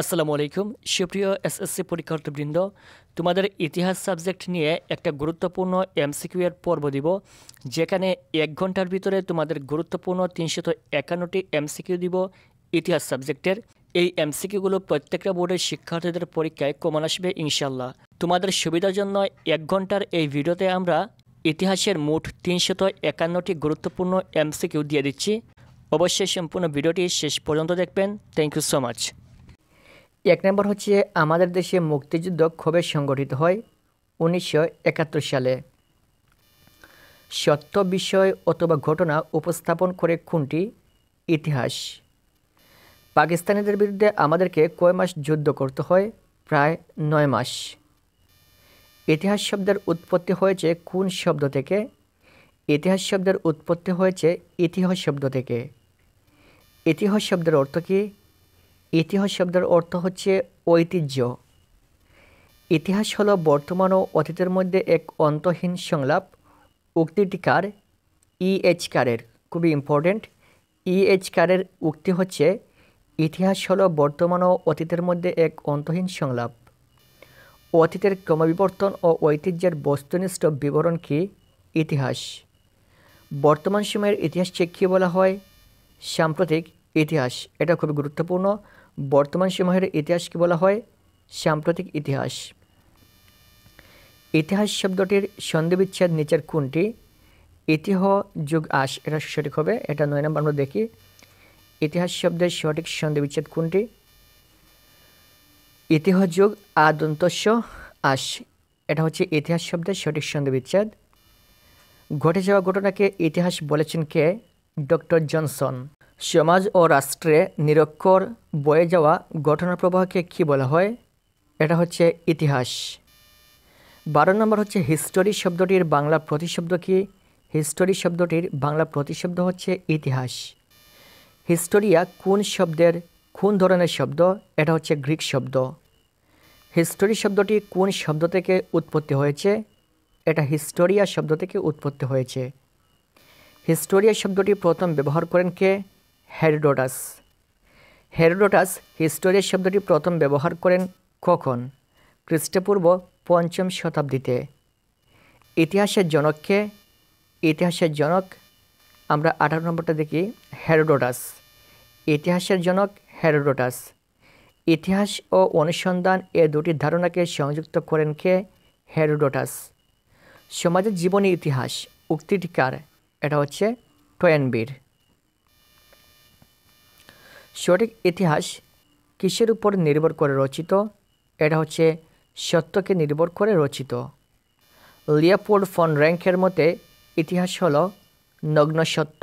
আসসালামু আলাইকুম সুপ্রিয় এসএসসি পরীক্ষার্থীবৃন্দ, তোমাদের ইতিহাস সাবজেক্ট নিয়ে একটা গুরুত্বপূর্ণ এমসিকিউ এর পর্ব দিব, যেখানে 1 ঘন্টার ভিতরে তোমাদের গুরুত্বপূর্ণ 351টি এমসিকিউ দিব ইতিহাস সাবজেক্টের। এই এমসিকিউগুলো প্রত্যেকটা বোর্ডের শিক্ষার্থীদের পরীক্ষায় কমন আসবে ইনশাল্লাহ। তোমাদের সুবিধার জন্য 1 ঘন্টার এই ভিডিওতে আমরা ইতিহাসের মোট 351টি গুরুত্বপূর্ণ এমসিকিউ দিয়ে দিচ্ছি। অবশ্যই সম্পূর্ণ ভিডিওটি শেষ পর্যন্ত দেখবেন। Thank you so much. 1 নম্বর হচ্ছে, আমাদের দেশে মুক্তিযুদ্ধ কবে সংগঠিত হয়? 1971 সালে। সত্য বিষয় অথবা ঘটনা উপস্থাপন করে কোনটি? ইতিহাস। পাকিস্তানিদের বিরুদ্ধে আমাদেরকে কয় মাস যুদ্ধ করতে হয়? প্রায় 9 মাস। ইতিহাস শব্দের উৎপত্তি হয়েছে কোন শব্দ থেকে? ইতিহাস শব্দের উৎপত্তি হয়েছে ইতিহাস শব্দ থেকে। ইতিহাস শব্দের অর্থ কী? ইতিহাস শব্দের অর্থ হচ্ছে ঐতিহ্য। ইতিহাস হলো বর্তমান ও অতীতের মধ্যে এক অন্তহীন সংলাপ। উক্তিটি কার? E.H. কারের। খুবই ইম্পর্টেন্ট। E.H. কারের উক্তি হচ্ছে, ইতিহাস হলো বর্তমান ও অতীতের মধ্যে এক অন্তহীন সংলাপ। অতীতের ক্রমবিবর্তন ও ঐতিহ্যের বস্তুনিষ্ঠ বিবরণ কি? ইতিহাস। বর্তমান সময়ের ইতিহাসকে কী বলা হয়? সাম্প্রতিক ইতিহাস। এটা খুবই গুরুত্বপূর্ণ। বর্তমান সময়ের ইতিহাসকে বলা হয় সাম্প্রতিক ইতিহাস। ইতিহাস শব্দটির সন্ধিবিচ্ছেদ নিচের কোনটি? ইতিহ যোগ আস। এটা সঠিক হবে। এটা 9 নম্বর আমরা দেখি। ইতিহাস শব্দের সঠিক সন্ধিবিচ্ছেদ কোনটি? ইতিহ যোগ আদন্তস্য আস। এটা হচ্ছে ইতিহাস শব্দের সঠিক সন্ধিবিচ্ছেদ। ঘটে যাওয়া ঘটনাকে ইতিহাস বলেছেন কে? Doctor Johnson. সমাজ ও রাষ্ট্রে নিরক্ষর বয়ে যাওয়া ঘটনার প্রবাহকে কী বলা হয়? এটা হচ্ছে ইতিহাস। 12 নম্বর হচ্ছে, হিস্টোরি শব্দটির বাংলা প্রতিশব্দ কী? হিস্টোরি শব্দটির বাংলা প্রতিশব্দ হচ্ছে ইতিহাস। হিস্টোরিয়া কোন ধরনের শব্দ? এটা হচ্ছে গ্রিক শব্দ। হিস্টোরি শব্দটি কোন শব্দ থেকে উৎপত্তি হয়েছে? এটা হিস্টোরিয়া শব্দ থেকে উৎপত্তি হয়েছে। হিস্টোরিয়া শব্দটি প্রথম ব্যবহার করেন কে? হেরোডোটাস। হেরোডোটাস হিস্টোরিয়া শব্দটি প্রথম ব্যবহার করেন কখন? খ্রিস্টপূর্ব 5ম শতাব্দীতে। ইতিহাসের জনক কে? ইতিহাসের জনক আমরা 18 নম্বরটা দেখি। হেরোডোটাস। ইতিহাসের জনক হেরোডোটাস। ইতিহাস ও অনুসন্ধান এ দুটি ধারণাকে সংযুক্ত করেন কে? হেরোডোটাস। সমাজের জীবনী ইতিহাস উক্তিটি কার? এটা হচ্ছে টয়েনবির। সঠিক ইতিহাস কিসের উপর নির্ভর করে রচিত? এটা হচ্ছে সত্যকে নির্ভর করে রচিত। লিওপোল্ড ফন র্যাঙ্কের মতে ইতিহাস হলো নগ্ন সত্য।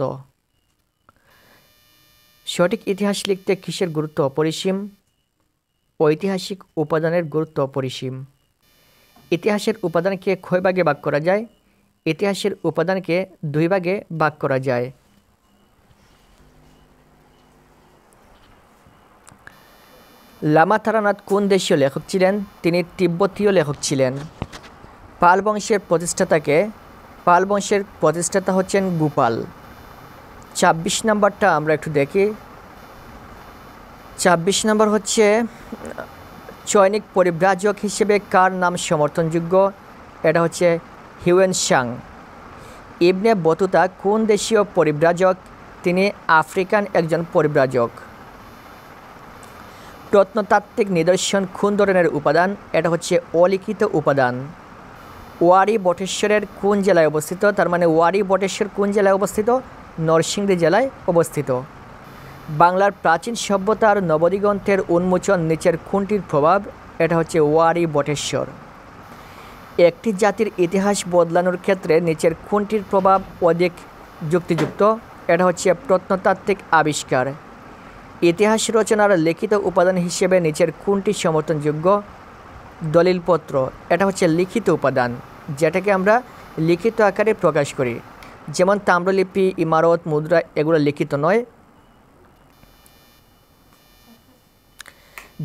সঠিক ইতিহাস লিখতে কিসের গুরুত্ব অপরিসীম? ঐতিহাসিক উপাদানের গুরুত্ব অপরিসীম। ইতিহাসের উপাদানকে কয় ভাগে ভাগ করা যায়? ইতিহাসের উপাদানকে 2 ভাগে ভাগ করা যায়। লামা তারানাথ কোন দেশীয় লেখক ছিলেন? তিনি তিব্বতীয় লেখক ছিলেন। পাল বংশের প্রতিষ্ঠাতাকে? পাল বংশের প্রতিষ্ঠাতা হচ্ছেন গোপাল। 26 নম্বরটা আমরা একটু দেখি। 26 নম্বর হচ্ছে, চৈনিক পরিব্রাজক হিসেবে কার নাম সমর্থনযোগ্য? এটা হচ্ছে হিউয়েন সাং। ইবনে বতুতা কোন দেশীয় পরিব্রাজক? তিনি আফ্রিকান একজন পরিব্রাজক। প্রত্নতাত্ত্বিক নিদর্শন কোন ধরনের উপাদান? এটা হচ্ছে অলিখিত উপাদান। ওয়ারী বটেশ্বরের কোন জেলায় অবস্থিত? তার মানে ওয়ারী বটেশ্বর কোন জেলায় অবস্থিত? নরসিংদী জেলায় অবস্থিত। বাংলার প্রাচীন সভ্যতার নবদিগন্তের উন্মোচন নিচের কোনটির প্রভাব? এটা হচ্ছে ওয়ারী বটেশ্বর। একটি জাতির ইতিহাস বদলানোর ক্ষেত্রে নিচের কোনটির প্রভাব অধিক যুক্তিযুক্ত? এটা হচ্ছে প্রত্নতাত্ত্বিক আবিষ্কার। ইতিহাস রচনার লিখিত উপাদান হিসেবে নিচের কোনটি সমর্থনযোগ্য? দলিলপত্র। এটা হচ্ছে লিখিত উপাদান, যেটাকে আমরা লিখিত আকারে প্রকাশ করি। যেমন তাম্রলিপি, ইমারত, মুদ্রা এগুলো লিখিত নয়।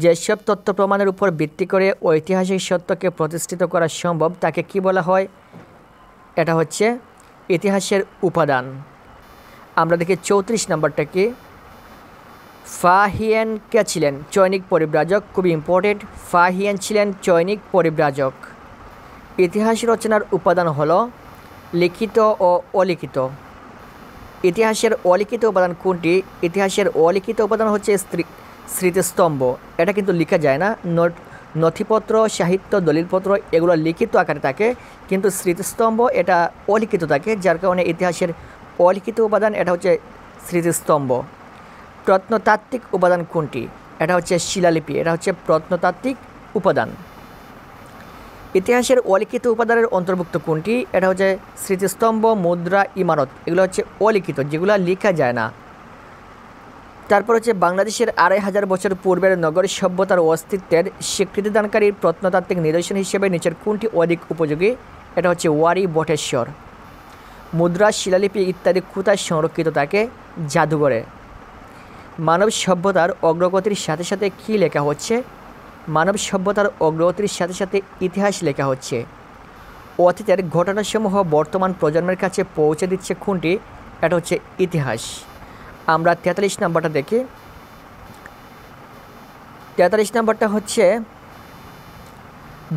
যেসব তথ্য প্রমাণের উপর ভিত্তি করে ঐতিহাসিক সত্যকে প্রতিষ্ঠিত করা সম্ভব তাকে কি বলা হয়? এটা হচ্ছে ইতিহাসের উপাদান। আমরা দেখি 34 নম্বরটা কি? ফাহিয়ান কে ছিলেন? চৈনিক পরিব্রাজক। খুবই ইম্পর্টেন্ট, ফাহিয়ান ছিলেন চৈনিক পরিব্রাজক। ইতিহাস রচনার উপাদান হলো লিখিত ও অলিখিত। ইতিহাসের অলিখিত উপাদান কোনটি? ইতিহাসের অলিখিত উপাদান হচ্ছে স্মৃতিস্তম্ভ। এটা কিন্তু লেখা যায় না। নথিপত্র, সাহিত্য, দলিলপত্র এগুলো লিখিত আকারে থাকে, কিন্তু স্মৃতিস্তম্ভ এটা অলিখিত থাকে, যার কারণে ইতিহাসের অলিখিত উপাদান এটা হচ্ছে স্মৃতিস্তম্ভ। প্রত্নতাত্ত্বিক উপাদান কোনটি? এটা হচ্ছে শিলালিপি। এটা হচ্ছে প্রত্নতাত্ত্বিক উপাদান। ইতিহাসের অলিখিত উপাদানের অন্তর্ভুক্ত কোনটি? এটা হচ্ছে স্মৃতিস্তম্ভ, মুদ্রা, ইমারত। এগুলো হচ্ছে অলিখিত, যেগুলো লেখা যায় না। তারপর হচ্ছে বাংলাদেশের 2500 বছর পূর্বের নগর সভ্যতার অস্তিত্বের স্বীকৃতিদানকারী প্রত্নতাত্ত্বিক নিদর্শন হিসেবে নিচের কোনটি অধিক উপযোগী? এটা হচ্ছে ওয়ারী বটেশ্বর। মুদ্রা, শিলালিপি ইত্যাদি কোথায় সংরক্ষিত থাকে? জাদুঘরে। মানব সভ্যতার অগ্রগতির সাথে সাথে কী লেখা হচ্ছে? মানব সভ্যতার অগ্রগতির সাথে সাথে ইতিহাস লেখা হচ্ছে। অতীতের ঘটনাসমূহ বর্তমান প্রজন্মের কাছে পৌঁছে দিচ্ছে কোনটি? এটা হচ্ছে ইতিহাস। আমরা 43 নম্বরটা দেখি। 43 নম্বরটা হচ্ছে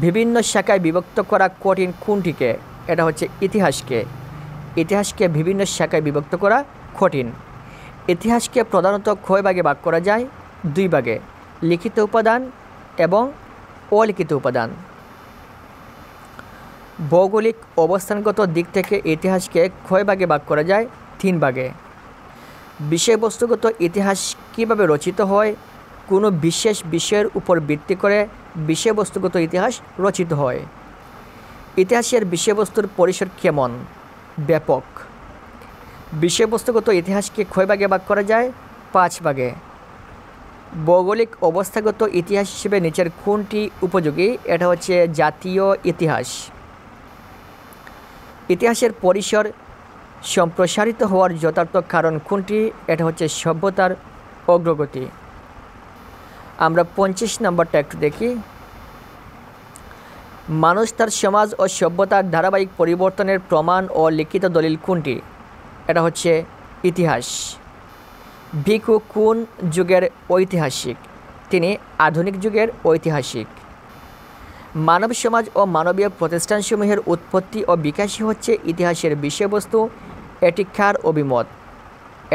বিভিন্ন শাখায় বিভক্ত করা কঠিন কোনটিকে? এটা হচ্ছে ইতিহাসকে। ইতিহাসকে বিভিন্ন শাখায় বিভক্ত করা কঠিন। ইতিহাসকে প্রধানত কয় ভাগে ভাগ করা যায়? 2 ভাগে, লিখিত উপাদান এবং অলিখিত উপাদান। ভৌগোলিক অবস্থানগত দিক থেকে ইতিহাসকে কয় ভাগে ভাগ করা যায়? 3 ভাগে। বিষয়বস্তুগত ইতিহাস কিভাবে রচিত হয়? কোনো বিশেষ বিষয়ের উপর ভিত্তি করে বিষয়বস্তুগত ইতিহাস রচিত হয়। ইতিহাসের বিষয়বস্তুর পরিসর কেমন? ব্যাপক। বিষয়বস্তুগত ইতিহাসকে কয় ভাগে ভাগ করা যায়? 5 ভাগে। ভৌগোলিক অবস্থাগত ইতিহাস হিসেবে নিচের কোনটি উপযোগী? এটা হচ্ছে জাতীয় ইতিহাস। ইতিহাসের পরিসর সম্প্রসারিত হওয়ার যথার্থ কারণ কোনটি? এটা হচ্ছে সভ্যতার অগ্রগতি। আমরা 25 নম্বরটা একটু দেখি। মানুষ তার সমাজ ও সভ্যতার ধারাবাহিক পরিবর্তনের প্রমাণ ও লিখিত দলিল কোনটি? এটা হচ্ছে ইতিহাস। ভিখু কোন যুগের ঐতিহাসিক? তিনি আধুনিক যুগের ঐতিহাসিক। মানব সমাজ ও মানবীয় প্রতিষ্ঠানসমূহের উৎপত্তি ও বিকাশই হচ্ছে ইতিহাসের বিষয়বস্তু। এটি কার অভিমত?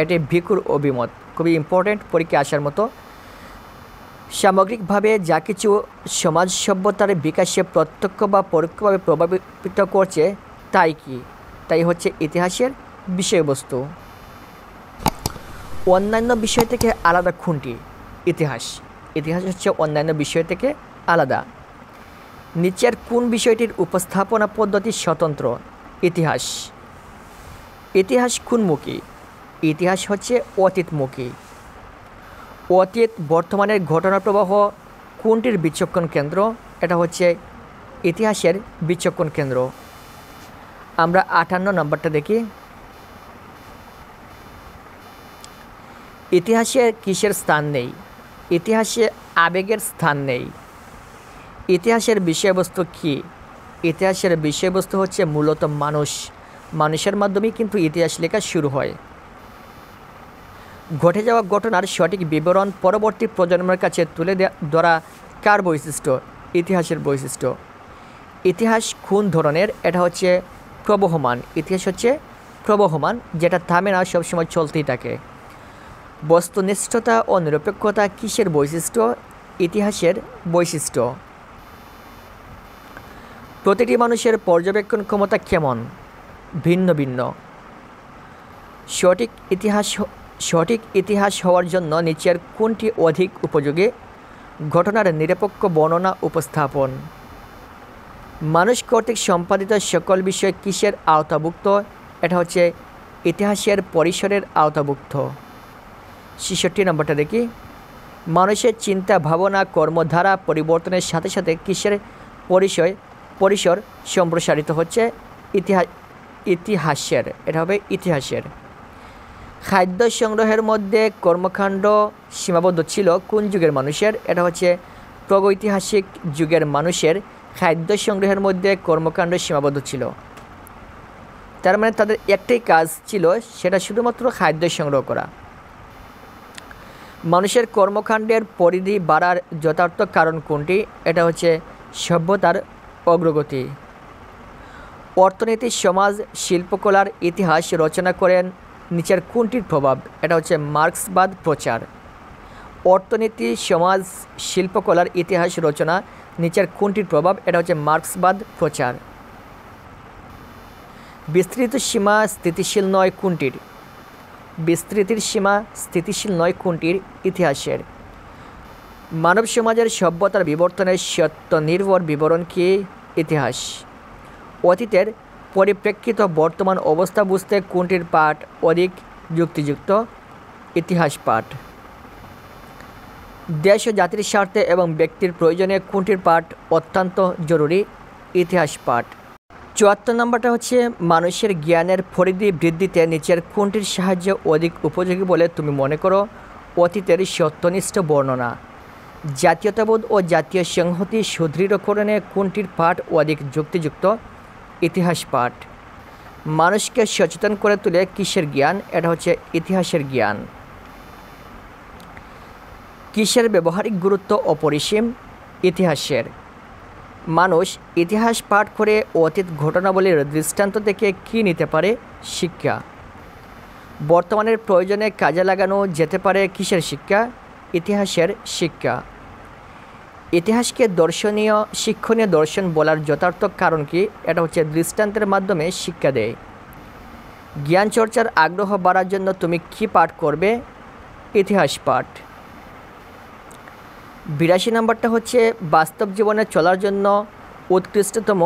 এটি ভিখুর অভিমত। খুবই ইম্পর্টেন্ট, পরীক্ষা আসার মতো। সামগ্রিকভাবে যা কিছু সমাজ সভ্যতার বিকাশে প্রত্যক্ষ বা পরোক্ষভাবে প্রভাবিত করছে তাই কি? তাই হচ্ছে ইতিহাসের বিষয়বস্তু। অন্যান্য বিষয় থেকে আলাদা কোনটি? ইতিহাস। ইতিহাস হচ্ছে অন্যান্য বিষয় থেকে আলাদা। নিচের কোন বিষয়টির উপস্থাপনা পদ্ধতি স্বতন্ত্র? ইতিহাস। ইতিহাস কোনমুখী? ইতিহাস হচ্ছে অতীতমুখী। অতীত বর্তমানের ঘটনা প্রবাহ কোনটির বিচক্ষণ কেন্দ্র? এটা হচ্ছে ইতিহাসের বিচক্ষণ কেন্দ্র। আমরা 58 নম্বরটা দেখি। ইতিহাসে কিসের স্থান নেই? ইতিহাসে আবেগের স্থান নেই। ইতিহাসের বিষয়বস্তু কি? ইতিহাসের বিষয়বস্তু হচ্ছে মূলত মানুষ। মানুষের মাধ্যমেই কিন্তু ইতিহাস লেখা শুরু হয়। ঘটে যাওয়া ঘটনার সঠিক বিবরণ পরবর্তী প্রজন্মের কাছে তুলে ধরা কার বৈশিষ্ট্য? ইতিহাসের বৈশিষ্ট্য। ইতিহাস কোন ধরনের? এটা হচ্ছে প্রবহমান। ইতিহাস হচ্ছে প্রবহমান, যেটা থামে না, সবসময় চলতেই থাকে। বস্তুনিষ্ঠতা ও নিরপেক্ষতা কিসের বৈশিষ্ট্য? ইতিহাসের বৈশিষ্ট্য। প্রতিটি মানুষের পর্যবেক্ষণ ক্ষমতা কেমন? ভিন্ন ভিন্ন। সঠিক ইতিহাস হওয়ার জন্য নিচের কোনটি অধিক উপযোগী? ঘটনার নিরপেক্ষ বর্ণনা উপস্থাপন। মানুষ কর্তৃক সম্পাদিত সকল বিষয় কিসের আওতাভুক্ত? এটা হচ্ছে ইতিহাসের পরিসরের আওতাভুক্ত। 66 নম্বরটা দেখি। মানুষের চিন্তা, ভাবনা, কর্মধারা পরিবর্তনের সাথে সাথে কিসের পরিসর সম্প্রসারিত হচ্ছে? ইতিহাসের। এটা হবে ইতিহাসের। খাদ্য সংগ্রহের মধ্যে কর্মকাণ্ড সীমাবদ্ধ ছিল কোন যুগের মানুষের? এটা হচ্ছে প্রাগৈতিহাসিক যুগের মানুষের খাদ্য সংগ্রহের মধ্যে কর্মকাণ্ড সীমাবদ্ধ ছিল। তার মানে তাদের একটাই কাজ ছিল, সেটা শুধুমাত্র খাদ্য সংগ্রহ করা। মানুষের কর্মকাণ্ডের পরিধি বাড়ার যথার্থ কারণ কোনটি? এটা হচ্ছে সভ্যতার অগ্রগতি। অর্থনীতি, সমাজ, শিল্পকলার ইতিহাস রচনা করেন নিচের কোনটির প্রভাব? এটা হচ্ছে মার্ক্সবাদ প্রচার। অর্থনীতি, সমাজ, শিল্পকলার ইতিহাস রচনা নিচের কোনটির প্রভাব? এটা হচ্ছে মার্ক্সবাদ প্রচার। বিস্তৃত সীমা স্থিতিশীল নয় কোনটির? বিস্তৃতির সীমা স্থিতিশীল নয় কোনটির? ইতিহাসের। মানব সমাজের সভ্যতার বিবর্তনের সত্য নির্ভর বিবরণ কি? ইতিহাস। অতীতের পরিপ্রেক্ষিত বর্তমান অবস্থা বুঝতে কোনটির পাঠ অধিক যুক্তিযুক্ত? ইতিহাস পাঠ। দেশ ও জাতির স্বার্থে এবং ব্যক্তির প্রয়োজনে কোনটির পাঠ অত্যন্ত জরুরি? ইতিহাস পাঠ। ৭৪ নম্বরটা হচ্ছে মানুষের জ্ঞানের পরিধি বৃদ্ধিতে নিচের কোনটির সাহায্য অধিক উপযোগী বলে তুমি মনে করো? অতীতের সত্যনিষ্ঠ বর্ণনা। জাতীয়তাবোধ ও জাতীয় সংহতি সুদৃঢ়করণে কোনটির পাঠ অধিক যুক্তিযুক্ত? ইতিহাস পাঠ। মানুষকে সচেতন করে তোলে কিসের জ্ঞান? এটা হচ্ছে ইতিহাসের জ্ঞান। কিসের ব্যবহারিক গুরুত্ব অপরিসীম? ইতিহাসের। মানুষ ইতিহাস পাঠ করে অতীত ঘটনাবলীর দৃষ্টান্ত থেকে কী নিতে পারে? শিক্ষা। বর্তমানের প্রয়োজনে কাজে লাগানো যেতে পারে কিসের শিক্ষা? ইতিহাসের শিক্ষা। ইতিহাসকে শিক্ষণীয় দর্শন বলার যথার্থ কারণ কি? এটা হচ্ছে দৃষ্টান্তের মাধ্যমে শিক্ষা দেয়। জ্ঞান চর্চার আগ্রহ বাড়ার জন্য তুমি কি পাঠ করবে? ইতিহাস পাঠ। ৮২ নম্বরটা হচ্ছে বাস্তব জীবনে চলার জন্য উৎকৃষ্টতম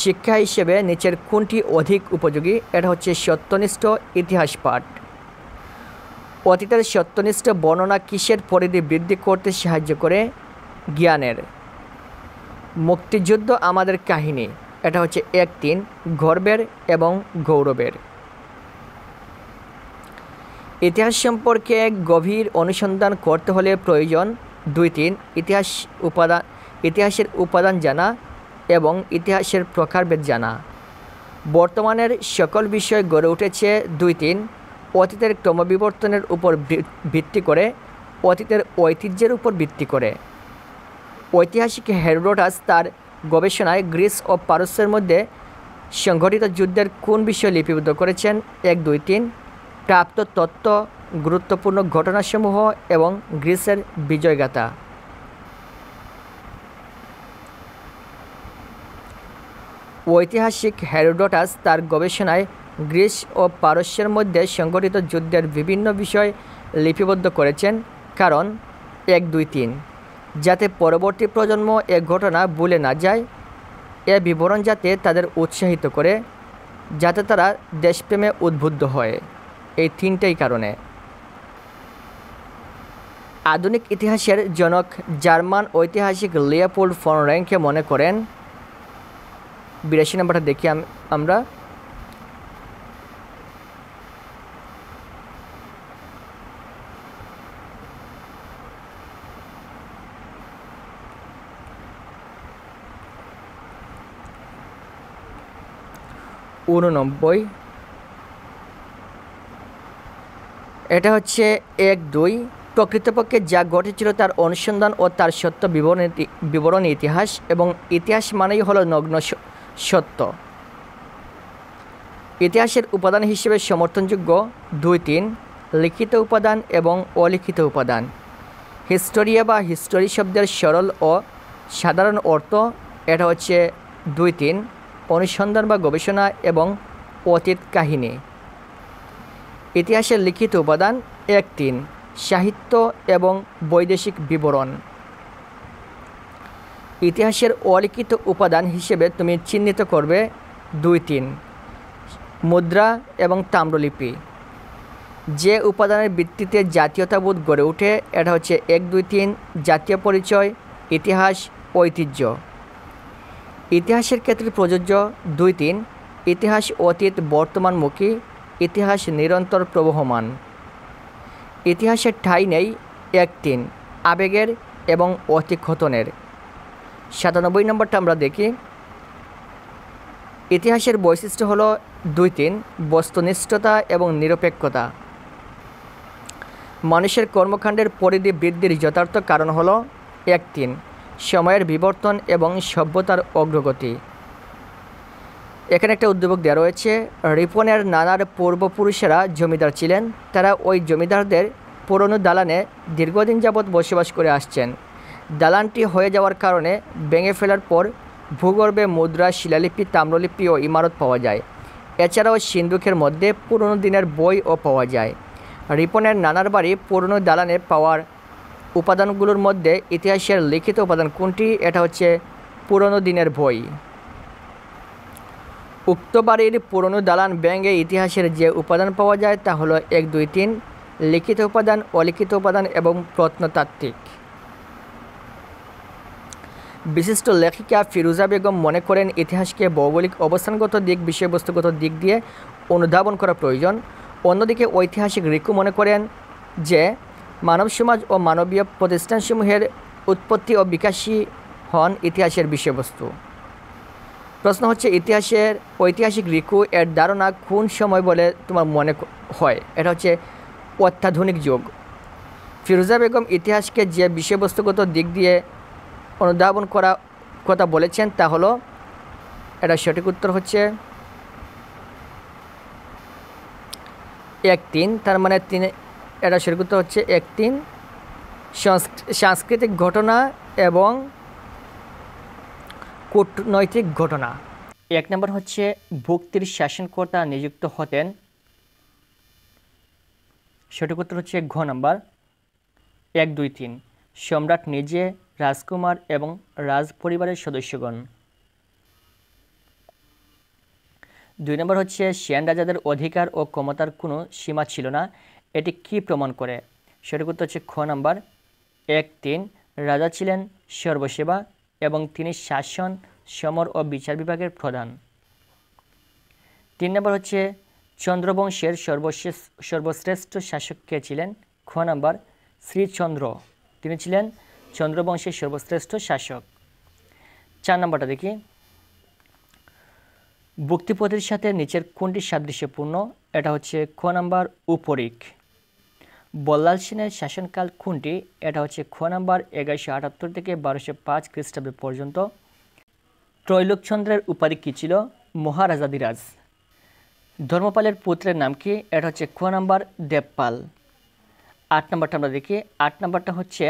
শিক্ষা হিসেবে নিচের কোনটি অধিক উপযোগী? এটা হচ্ছে সত্যনিষ্ঠ ইতিহাস পাঠ। অতীতের সত্যনিষ্ঠ বর্ণনা কিসের পরিধি বৃদ্ধি করতে সাহায্য করে? জ্ঞানের। মুক্তিযুদ্ধ আমাদের কাহিনী। এটা হচ্ছে ১-৩ গর্বের এবং গৌরবের। ইতিহাস সম্পর্কে গভীর অনুসন্ধান করতে হলে প্রয়োজন ২-৩ ইতিহাসের উপাদান জানা এবং ইতিহাসের প্রকারভেদ জানা। বর্তমানের সকল বিষয় গড়ে উঠেছে ২-৩ অতীতের ক্রমবিবর্তনের উপর ভিত্তি করে, অতীতের ঐতিহ্যের উপর ভিত্তি করে। ঐতিহাসিক হেরোডোটাস তার গবেষণায় গ্রিস ও পারস্যের মধ্যে সংঘটিত যুদ্ধের কোন বিষয় লিপিবদ্ধ করেছেন? ১-২-৩ প্রাপ্ত তথ্য, গুরুত্বপূর্ণ ঘটনাসমূহ এবং গ্রিসের বিজয়গাথা। ঐতিহাসিক হেরোডোটাস তার গবেষণায় গ্রিস ও পারস্যের মধ্যে সংঘটিত যুদ্ধের বিভিন্ন বিষয় লিপিবদ্ধ করেছেন। কারণ ১-২-৩ যাতে পরবর্তী প্রজন্ম এ ঘটনা ভুলে না যায়, এ বিবরণ যাতে তাদের উৎসাহিত করে, যাতে তারা দেশপ্রেমে উদ্বুদ্ধ হয়। এই তিনটেই কারণে। আধুনিক ইতিহাসের জনক জার্মান ঐতিহাসিক লিওপোল্ড ফন র্যাঙ্কে মনে করেন। ৮২ নম্বরটা দেখি আমরা। ঊননব্বই। এটা হচ্ছে ১-২ প্রকৃতপক্ষে যা ঘটেছিল তার অনুসন্ধান ও তার সত্য বিবরণী ইতিহাস, এবং ইতিহাস মানেই হলো নগ্ন সত্য। ইতিহাসের উপাদান হিসেবে সমর্থনযোগ্য ২-৩ লিখিত উপাদান এবং অলিখিত উপাদান। হিস্টোরিয়া বা হিস্টোরি শব্দের সরল ও সাধারণ অর্থ। এটা হচ্ছে ২-৩ অনুসন্ধান বা গবেষণা এবং অতীত কাহিনী। ইতিহাসের লিখিত উপাদান ১-৩ সাহিত্য এবং বৈদেশিক বিবরণ। ইতিহাসের অলিখিত উপাদান হিসেবে তুমি চিহ্নিত করবে ২-৩ মুদ্রা এবং তাম্রলিপি। যে উপাদানের ভিত্তিতে জাতীয়তাবোধ গড়ে ওঠে, এটা হচ্ছে ১-২-৩ জাতীয় পরিচয়, ইতিহাস, ঐতিহ্য। ইতিহাসের ক্ষেত্রে প্রযোজ্য ২-৩ ইতিহাস অতীত বর্তমানমুখী, ইতিহাস নিরন্তর প্রবহমান। ইতিহাসের ঠাঁই নেই ১-৩ আবেগের এবং অতিক্ষতনের। ৯৭ নম্বরটা আমরা দেখি। ইতিহাসের বৈশিষ্ট্য হলো ২-৩ বস্তুনিষ্ঠতা এবং নিরপেক্ষতা। মানুষের কর্মকাণ্ডের পরিধি বৃদ্ধির যথার্থ কারণ হল 1.3 সময়ের বিবর্তন এবং সভ্যতার অগ্রগতি। এখানে একটা উদ্দীপক দেওয়া রয়েছে, রিপনের নানার পূর্বপুরুষেরা জমিদার ছিলেন। তারা ওই জমিদারদের পুরনো দালানে দীর্ঘদিন যাবৎ বসবাস করে আসছেন। দালানটি হয়ে যাওয়ার কারণে ভেঙে ফেলার পর ভূগর্ভে মুদ্রা, শিলালিপি, তাম্রলিপি ও ইমারত পাওয়া যায়। এছাড়াও সিন্দুকের মধ্যে পুরনো দিনের বইও পাওয়া যায়। রিপনের নানার বাড়ি পুরনো দালানে পাওয়ার উপাদানগুলোর মধ্যে ইতিহাসের লিখিত উপাদান কোনটি? এটা হচ্ছে পুরনো দিনের বই। উক্ত বাড়ির পুরনো দালান ভেঙে ইতিহাসের যে উপাদান পাওয়া যায় তা হলো 1, 2, 3 লিখিত উপাদান, অলিখিত উপাদান এবং প্রত্নতাত্ত্বিক। বিশিষ্ট লেখিকা ফিরোজা বেগম মনে করেন ইতিহাসকে ভৌগোলিক অবস্থানগত দিক, বিষয়বস্তুগত দিক দিয়ে অনুধাবন করা প্রয়োজন। অন্যদিকে ঐতিহাসিক রিকু মনে করেন যে মানব সমাজ ও মানবীয় প্রতিষ্ঠানসমূহের উৎপত্তি ও বিকাশই হন ইতিহাসের বিষয়বস্তু। প্রশ্ন হচ্ছে, ঐতিহাসিক রিকু এর ধারণা কোন সময় বলে তোমার মনে হয়? এটা হচ্ছে অত্যাধুনিক যুগ। ফিরোজা বেগম ইতিহাসকে যে বিষয়বস্তুগত দিক দিয়ে অনুধাবন করা কথা বলেছেন তা হলো, এটা সঠিক উত্তর হচ্ছে 1.3। তার মানে এটা সঠিক উত্তর হচ্ছে 1.3 সাংস্কৃতিক ঘটনা এবং কূটনৈতিক ঘটনা। 1 নম্বর হচ্ছে ভুক্তির শাসনকর্তা নিযুক্ত হতেন। সঠিক উত্তর হচ্ছে ঘ নাম্বার 1, 2, 3 সম্রাট নিজে, রাজকুমার এবং রাজ পরিবারের সদস্যগণ। 2 নম্বর হচ্ছে সেন রাজাদের অধিকার ও ক্ষমতার কোনো সীমা ছিল না। এটি কি প্রমাণ করে? সঠিক উত্তর হচ্ছে খ নাম্বার 1, 3 রাজা ছিলেন সর্বসেবা এবং তিনি শাসন, সমর ও বিচার বিভাগের প্রধান। 3 নম্বর হচ্ছে চন্দ্রবংশের সর্বশ্রেষ্ঠ শাসক কে ছিলেন? খ নাম্বার শ্রীচন্দ্র, তিনি ছিলেন চন্দ্রবংশের সর্বশ্রেষ্ঠ শাসক। 4 নম্বরটা দেখি, ভুক্তিপতির সাথে নিচের কোনটি সাদৃশ্যপূর্ণ? এটা হচ্ছে খ নাম্বার উপরিক। বল্লাল সেনের শাসনকাল কোনটি? এটা হচ্ছে খ নাম্বার 1178 থেকে 1205 খ্রিস্টাব্দ পর্যন্ত। ত্রৈলোকচন্দ্রের উপাধি কী ছিল? মহারাজাধিরাজ। ধর্মপালের পুত্রের নাম কি? এটা হচ্ছে খ নাম্বার দেবপাল। 8 নম্বরটা আমরা দেখি। 8 নম্বরটা হচ্ছে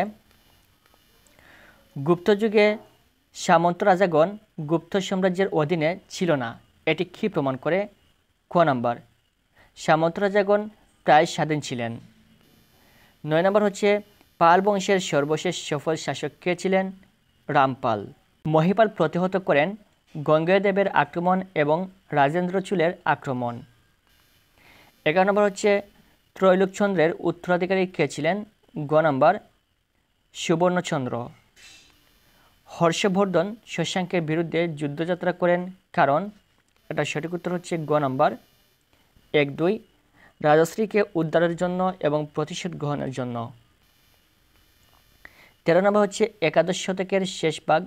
গুপ্তযুগে সামন্ত রাজাগণ গুপ্ত সাম্রাজ্যের অধীনে ছিল না। এটি কি প্রমাণ করে? ক নাম্বার সামন্ত রাজাগণ প্রায় স্বাধীন ছিলেন। 9 নম্বর হচ্ছে পাল বংশের সর্বশেষ সফল শাসক কে ছিলেন? রামপাল। মহিপাল প্রতিহত করেন গঙ্গেয়দেবের আক্রমণ এবং রাজেন্দ্র চুলের আক্রমণ। 11 নম্বর হচ্ছে ত্রৈলোকচন্দ্রের উত্তরাধিকারী কে ছিলেন? গ নাম্বার সুবর্ণচন্দ্র। হর্ষবর্ধন শশাঙ্কের বিরুদ্ধে যুদ্ধযাত্রা করেন কারণ? এটা সঠিক উত্তর হচ্ছে গ নাম্বার 1, 2 রাজশ্রীকে উদ্ধারের জন্য এবং প্রতিশোধ গ্রহণের জন্য। 13 নম্বর হচ্ছে একাদশ শতকের শেষ ভাগ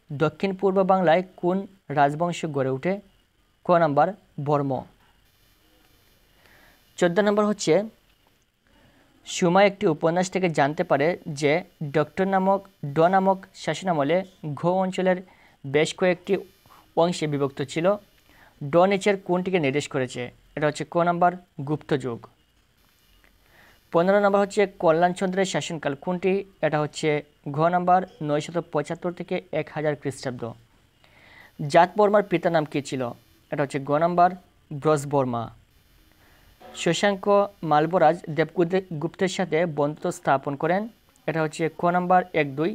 দক্ষিণ পূর্ব বাংলায় কোন রাজবংশ গড়ে ওঠে? ক নাম্বার বর্ম। 14 নম্বর হচ্ছে সুমা একটি উপন্যাস থেকে জানতে পারে যে ড নামক শাসনামলে ঘ অঞ্চলের বেশ কয়েকটি অংশে বিভক্ত ছিল। ড নিচের কোনটিকে নির্দেশ করেছে? এটা হচ্ছে ক নাম্বার গুপ্ত যুগ। 15 নম্বর হচ্ছে কল্যাণচন্দ্রের শাসনকাল কোনটি? এটা হচ্ছে ঘ নাম্বার 975 থেকে 1000 খ্রিস্টাব্দ। জাত বর্মার পিতার নাম কী ছিল? এটা হচ্ছে গ নাম্বার ব্রজবর্মা। শশাঙ্ক মালবরাজ দেবগুপ্তের সাথে বন্ধুত্ব স্থাপন করেন। এটা হচ্ছে ক নাম্বার 1, 2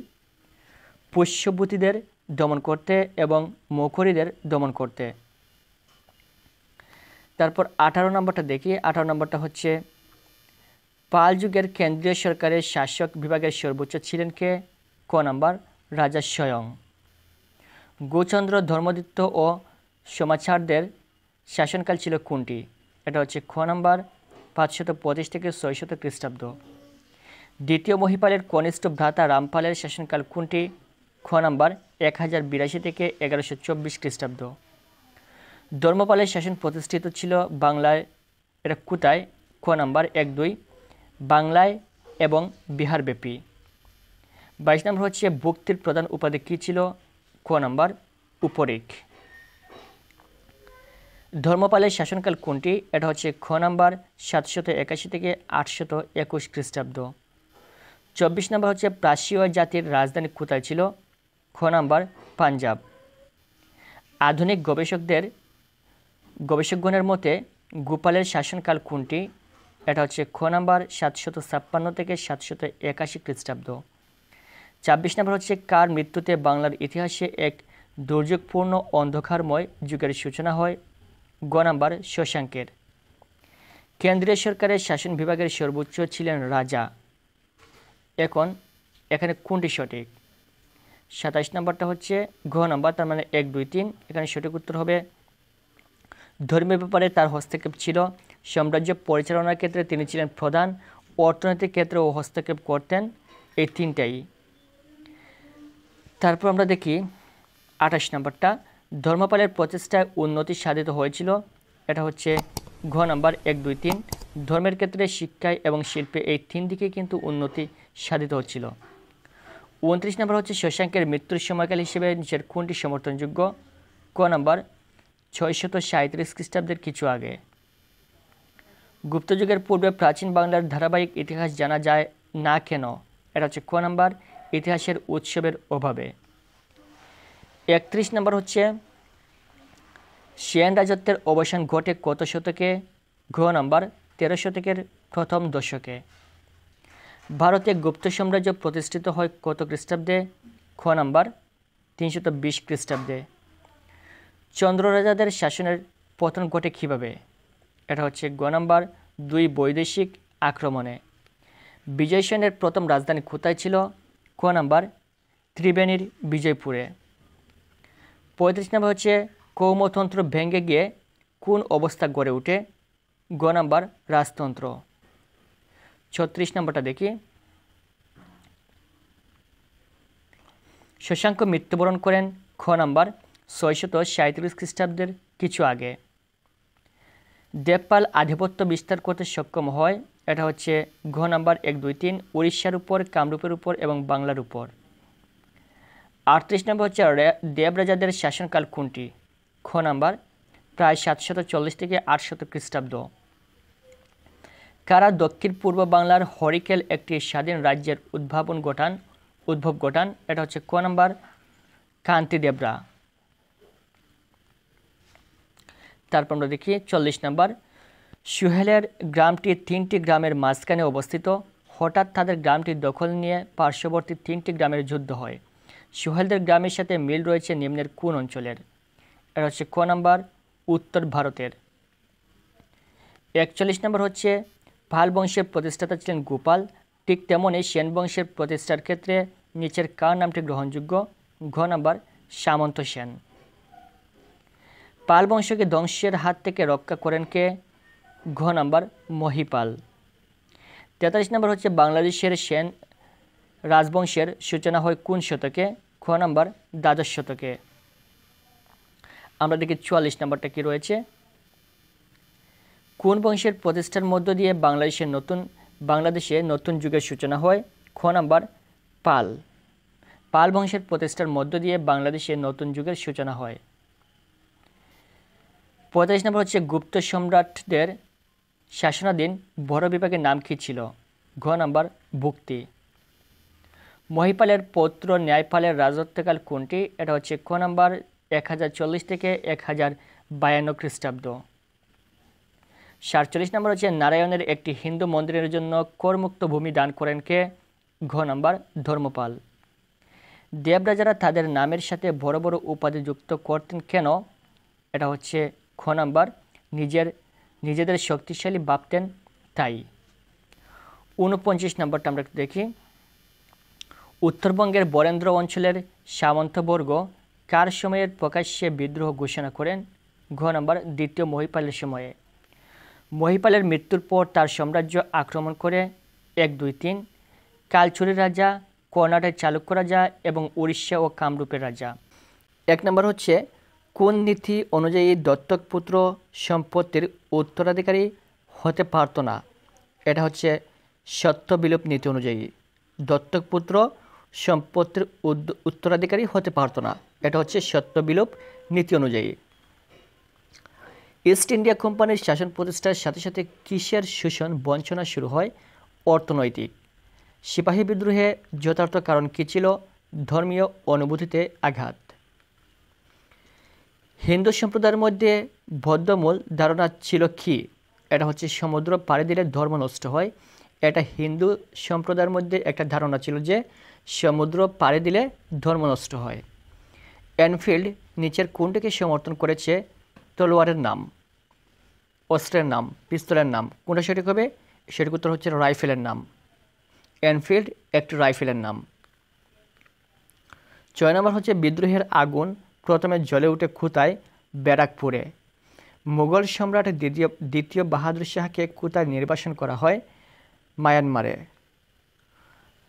পুষ্যভূতিদের দমন করতে এবং মৌখরীদের দমন করতে। তারপর 18 নম্বরটা দেখি। 18 নম্বরটা হচ্ছে পাল যুগের কেন্দ্রীয় সরকারের শাসক বিভাগের সর্বোচ্চ ছিলেন কে? ক নাম্বার রাজা স্বয়ং। গোচন্দ্র, ধর্মদিত্য ও সমাচারদের শাসনকাল ছিল কোনটি? এটা হচ্ছে খ নাম্বার 525 থেকে 600 খ্রিস্টাব্দ। দ্বিতীয় মহিপালের কনিষ্ঠ ভ্রাতা রামপালের শাসনকাল কোনটি? খ নাম্বার 1082 থেকে 1124 খ্রিস্টাব্দ। ধর্মপালের শাসন প্রতিষ্ঠিত ছিল বাংলায়, এটা কোথায়? খ নাম্বার 1, 2 বাংলায় এবং বিহারব্যাপী। 22 নম্বর হচ্ছে ভুক্তির প্রধান উপাধি কী ছিল? ক নাম্বার উপরিক। ধর্মপালের শাসনকাল কোনটি? এটা হচ্ছে খ নাম্বার 781 থেকে 821 খ্রিস্টাব্দ। 24 নম্বর হচ্ছে প্রাচীয় জাতির রাজধানী কোথায় ছিল? খ নাম্বার পাঞ্জাব। আধুনিক গবেষকগণের মতে গোপালের শাসনকাল কোনটি? এটা হচ্ছে খ নাম্বার 756 থেকে 781 খ্রিস্টাব্দ। 26 নম্বর হচ্ছে কার মৃত্যুতে বাংলার ইতিহাসে এক দুর্যোগপূর্ণ অন্ধকারময় যুগের সূচনা হয়? গ নাম্বার শশাঙ্কের। কেন্দ্রীয় সরকারের শাসন বিভাগের সর্বোচ্চ ছিলেন রাজা। এখানে কোনটি সঠিক? 27 নম্বরটা হচ্ছে ঘ নাম্বার, তার মানে 1, 2, 3। এখানে সঠিক উত্তর হবে ধর্মের ব্যাপারে তার হস্তক্ষেপ ছিল। সাম্রাজ্য পরিচালনার ক্ষেত্রে তিনি ছিলেন প্রধান। অর্থনৈতিক ক্ষেত্রেও হস্তক্ষেপ করতেন। এই তিনটাই। তারপর আমরা দেখি 28 নম্বরটা, ধর্মপালের প্রচেষ্টায় উন্নতি সাধিত হয়েছিল। এটা হচ্ছে ঘ নাম্বার 1, 2, 3। ধর্মের ক্ষেত্রে, শিক্ষায় এবং শিল্পে এই তিন দিকে কিন্তু উন্নতি সাধিত হচ্ছিল। 29 নম্বর হচ্ছে শশাঙ্কের মৃত্যুর সময়কাল হিসেবে নিচের কোনটি সমর্থনযোগ্য? ক নাম্বার 637 খ্রিস্টাব্দের কিছু আগে। গুপ্তযুগের পূর্বে প্রাচীন বাংলার ধারাবাহিক ইতিহাস জানা যায় না কেন? এটা হচ্ছে ক নাম্বার ইতিহাসের উৎসবের অভাবে। 31 নম্বর হচ্ছে সেন রাজত্বের অবসান ঘটে কত শতকে? ঘ নাম্বার 13 শতকের প্রথম দশকে। ভারতে গুপ্ত সাম্রাজ্য প্রতিষ্ঠিত হয় কত খ্রিস্টাব্দে? খ নাম্বার 320 খ্রিস্টাব্দে। চন্দ্র রাজাদের শাসনের পতন ঘটে কিভাবে? এটা হচ্ছে গ নাম্বার 2 বৈদেশিক আক্রমণে। বিজয় সেনের প্রথম রাজধানী কোথায় ছিল? ক নাম্বার ত্রিবেণীর বিজয়পুরে। 35 নম্বর হচ্ছে কৌমতন্ত্র ভেঙে গিয়ে কোন অবস্থা গড়ে ওঠে? গ নাম্বার রাজতন্ত্র। 36 নম্বরটা দেখি, শশাঙ্ক মৃত্যুবরণ করেন খ নাম্বার 637 খ্রিস্টাব্দের কিছু আগে। দেবপাল আধিপত্য বিস্তার করতে সক্ষম হয়। এটা হচ্ছে ঘ নাম্বার 1, 2, 3 উড়িষ্যার উপর, কামরূপের উপর এবং বাংলার উপর। 38 নম্বর হচ্ছে দেবরাজাদের শাসনকাল কোনটি? খ নাম্বার প্রায় 740 থেকে 800 খ্রিস্টাব্দ। কারা দক্ষিণ পূর্ব বাংলার হরিকেল একটি স্বাধীন রাজ্যের উদ্ভব ঘটান? এটা হচ্ছে ক নাম্বার কান্তিদেবরা। তারপর আমরা দেখি 40 নম্বর, সুহেলের গ্রামটি 3টি গ্রামের মাঝখানে অবস্থিত। হঠাৎ তাদের গ্রামটি দখল নিয়ে পার্শ্ববর্তী 3টি গ্রামের যুদ্ধ হয়। সুহেলদের গ্রামের সাথে মিল রয়েছে নিম্নের কোন অঞ্চলের? এটা হচ্ছে ক নাম্বার উত্তর ভারতের। 41 নম্বর হচ্ছে পাল বংশের প্রতিষ্ঠাতা ছিলেন গোপাল। ঠিক তেমনই সেন বংশের প্রতিষ্ঠার ক্ষেত্রে নিচের কার নামটি গ্রহণযোগ্য? ঘ নাম্বার সামন্ত সেন। পাল বংশকে ধ্বংসের হাত থেকে রক্ষা করেন কে? ঘ নাম্বার মহিপাল। 43 নম্বর হচ্ছে বাংলাদেশের সেন রাজবংশের সূচনা হয় কোন শতকে? খ নাম্বার দ্বাদশ শতকে। আমরা দেখি 44 নম্বরটা কি রয়েছে, কোন বংশের প্রতিষ্ঠার মধ্য দিয়ে বাংলাদেশে নতুন যুগের সূচনা হয়? খ নাম্বার পাল। পাল বংশের প্রতিষ্ঠার মধ্য দিয়ে বাংলাদেশে নতুন যুগের সূচনা হয়। 45 নম্বর হচ্ছে গুপ্ত সম্রাটদের শাসনাধীন বড় বিভাগের নাম কি ছিল? ঘ নাম্বার ভুক্তি। মহিপালের পৌত্র ন্যায়পালের রাজত্বকাল কোনটি? এটা হচ্ছে ক নাম্বার 1040 থেকে 1052 খ্রিস্টাব্দ। 47 নম্বর হচ্ছে নারায়ণের একটি হিন্দু মন্দিরের জন্য করমুক্ত ভূমি দান করেন কে? ঘ নাম্বার ধর্মপাল। দেবরাজারা তাদের নামের সাথে বড় বড় উপাধি যুক্ত করতেন কেন? এটা হচ্ছে খ নাম্বার নিজেদের শক্তিশালী ভাবতেন তাই। 49 নম্বরটা আমরা দেখি, উত্তরবঙ্গের বরেন্দ্র অঞ্চলের সামন্তবর্গ কার সময়ের প্রকাশ্যে বিদ্রোহ ঘোষণা করেন? ঘ নাম্বার দ্বিতীয় মহিপালের সময়ে। মহিপালের মৃত্যুর পর তার সাম্রাজ্য আক্রমণ করে 1, 2, 3 কালচুরের রাজা, কর্ণাটের চালুক্য রাজা এবং উড়িষ্যা ও কামরূপের রাজা। 1 নম্বর হচ্ছে কোন নীতি অনুযায়ী দত্তক পুত্র সম্পত্তির উত্তরাধিকারী হতে পারত না? এটা হচ্ছে সত্য বিলোপ নীতি অনুযায়ী। দত্তক পুত্র সম্পত্তির উত্তরাধিকারী হতে পারত না, এটা হচ্ছে সত্য বিলোপ নীতি অনুযায়ী। ইস্ট ইন্ডিয়া কোম্পানির শাসন প্রতিষ্ঠার সাথে সাথে কিসের শোষণ বঞ্চনা শুরু হয়? অর্থনৈতিক। সিপাহী বিদ্রোহে যথার্থ কারণ কী ছিল? ধর্মীয় অনুভূতিতে আঘাত। হিন্দু সম্প্রদায়ের মধ্যে বদ্ধমূল ধারণা ছিল কি? এটা হচ্ছে সমুদ্র পাড়ি দিলে ধর্ম নষ্ট হয়। এটা হিন্দু সম্প্রদায়ের মধ্যে একটা ধারণা ছিল যে সমুদ্র পাড়ি দিলে ধর্ম নষ্ট হয়। এনফিল্ড নিচের কোনটিকে সমর্থন করেছে? তলোয়ারের নাম, অস্ত্রের নাম, পিস্তলের নাম। কোনটা সঠিক হবে? সঠিক উত্তর হচ্ছে রাইফেলের নাম। এনফিল্ড একটি রাইফেলের নাম। 6 নম্বর হচ্ছে বিদ্রোহের আগুন প্রথমে জ্বলে উঠে কোথায়? ব্যারাকপুরে। মুঘল সম্রাট দ্বিতীয় বাহাদুর শাহকে কোথায় নির্বাসন করা হয়? মায়ানমারে।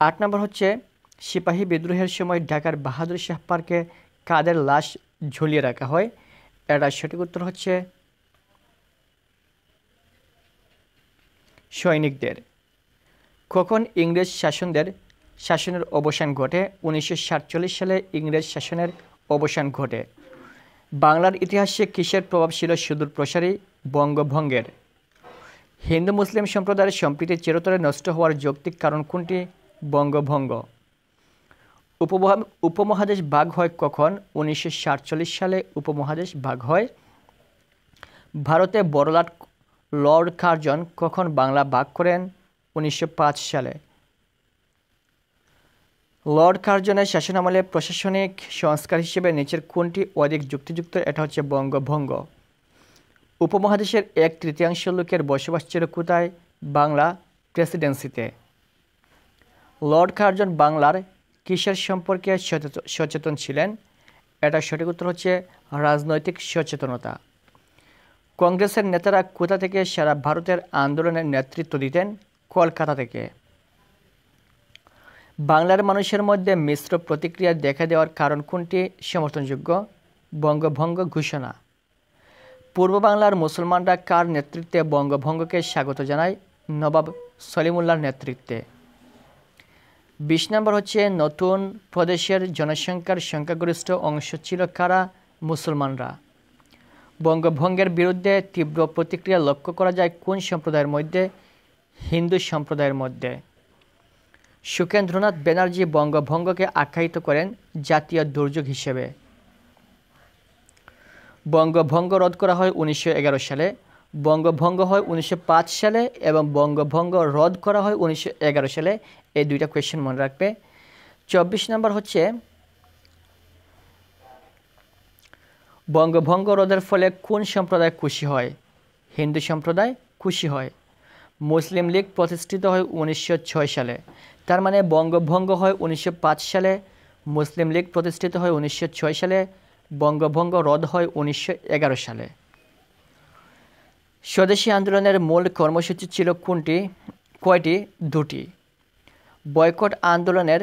8 নম্বর হচ্ছে সিপাহী বিদ্রোহের সময় ঢাকার বাহাদুর শাহ পার্কে কাদের লাশ ঝুলিয়ে রাখা হয়? এটা সঠিক উত্তর হচ্ছে সৈনিকদের। কখন ইংরেজ শাসনের অবসান ঘটে? 1947 সালে ইংরেজ শাসনের অবসান ঘটে। বাংলার ইতিহাসে কিসের প্রভাব ছিল সুদূরপ্রসারী? বঙ্গভঙ্গের। হিন্দু মুসলিম সম্প্রদায়ের সম্প্রীতি চিরতরে নষ্ট হওয়ার যৌক্তিক কারণ কোনটি? বঙ্গভঙ্গ। উপমহাদেশ ভাগ হয় কখন? 1947 সালে উপমহাদেশ ভাগ হয়। ভারতে বড়লাট লর্ড কার্জন কখন বাংলা ভাগ করেন? 1905 সালে। লর্ড কার্জনের শাসনামলে প্রশাসনিক সংস্কার হিসেবে নিচের কোনটি অধিক যুক্তিযুক্ত? এটা হচ্ছে বঙ্গভঙ্গ। উপমহাদেশের 1/3 লোকের বসবাস ছিল কোথায়? বাংলা প্রেসিডেন্সিতে। লর্ড কার্জন বাংলার কিসের সম্পর্কে সচেতন ছিলেন? এটা সঠিক উত্তর হচ্ছে রাজনৈতিক সচেতনতা। কংগ্রেসের নেতারা কোথা থেকে সারা ভারতের আন্দোলনের নেতৃত্ব দিতেন? কলকাতা থেকে। বাংলার মানুষের মধ্যে মিশ্র প্রতিক্রিয়া দেখা দেওয়ার কারণ কোনটি সমর্থনযোগ্য? বঙ্গভঙ্গ ঘোষণা। পূর্ব বাংলার মুসলমানরা কার নেতৃত্বে বঙ্গভঙ্গকে স্বাগত জানায়? নবাব সলিমুল্লাহর নেতৃত্বে। 20 নম্বর হচ্ছে নতুন প্রদেশের জনসংখ্যার সংখ্যাগরিষ্ঠ অংশ ছিল কারা? মুসলমানরা। বঙ্গভঙ্গের বিরুদ্ধে তীব্র প্রতিক্রিয়া লক্ষ্য করা যায় কোন সম্প্রদায়ের মধ্যে? হিন্দু সম্প্রদায়ের মধ্যে। সুকেন্দ্রনাথ ব্যানার্জি বঙ্গভঙ্গকে আখ্যায়িত করেন জাতীয় দুর্যোগ হিসেবে। বঙ্গভঙ্গ রদ করা হয় 1911 সালে। বঙ্গভঙ্গ হয় 1905 সালে এবং বঙ্গভঙ্গ রদ করা হয় 1911 সালে। এই দুইটা কোয়েশ্চেন মনে রাখবে। 24 নম্বর হচ্ছে বঙ্গভঙ্গ রদের ফলে কোন সম্প্রদায় খুশি হয়? হিন্দু সম্প্রদায় খুশি হয়। মুসলিম লীগ প্রতিষ্ঠিত হয় 1906 সালে। তার মানে বঙ্গভঙ্গ হয় 1905 সালে, মুসলিম লীগ প্রতিষ্ঠিত হয় 1906 সালে, বঙ্গভঙ্গ রদ হয় 1911 সালে। স্বদেশী আন্দোলনের মূল কর্মসূচি ছিল কোনটি? কয়টি? দুটি। বয়কট আন্দোলনের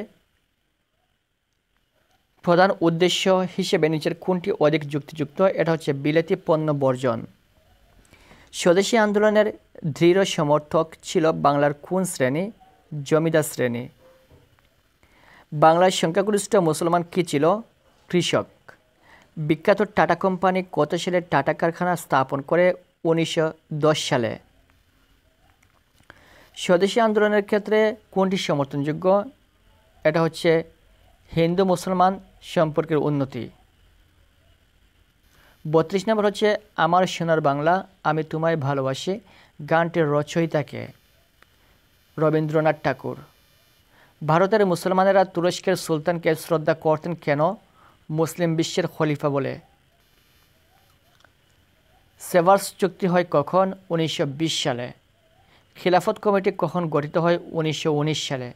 প্রধান উদ্দেশ্য হিসেবে নিচের কোনটি অধিক যুক্তিযুক্ত? এটা হচ্ছে বিলেতি পণ্য বর্জন। স্বদেশী আন্দোলনের দৃঢ় সমর্থক ছিল বাংলার কোন শ্রেণী? জমিদার শ্রেণী। বাংলার সংখ্যাগরিষ্ঠ মুসলমান কি ছিল? কৃষক। বিখ্যাত টাটা কোম্পানি কত সালে টাটা কারখানা স্থাপন করে? 1910 সালে। স্বদেশী আন্দোলনের ক্ষেত্রে কোনটি সমর্থনযোগ্য? এটা হচ্ছে হিন্দু মুসলমান সম্পর্কের উন্নতি। 32 নম্বর হচ্ছে আমার সোনার বাংলা আমি তোমায় ভালোবাসি গানটির রচয়িতাকে? রবীন্দ্রনাথ ঠাকুর। ভারতের মুসলমানেরা তুরস্কের সুলতানকে শ্রদ্ধা করতেন কেন? মুসলিম বিশ্বের খলিফা বলে। সেভার্স চুক্তি হয় কখন? 1920 সালে। খিলাফত কমিটি কখন গঠিত হয়? 1919 সালে।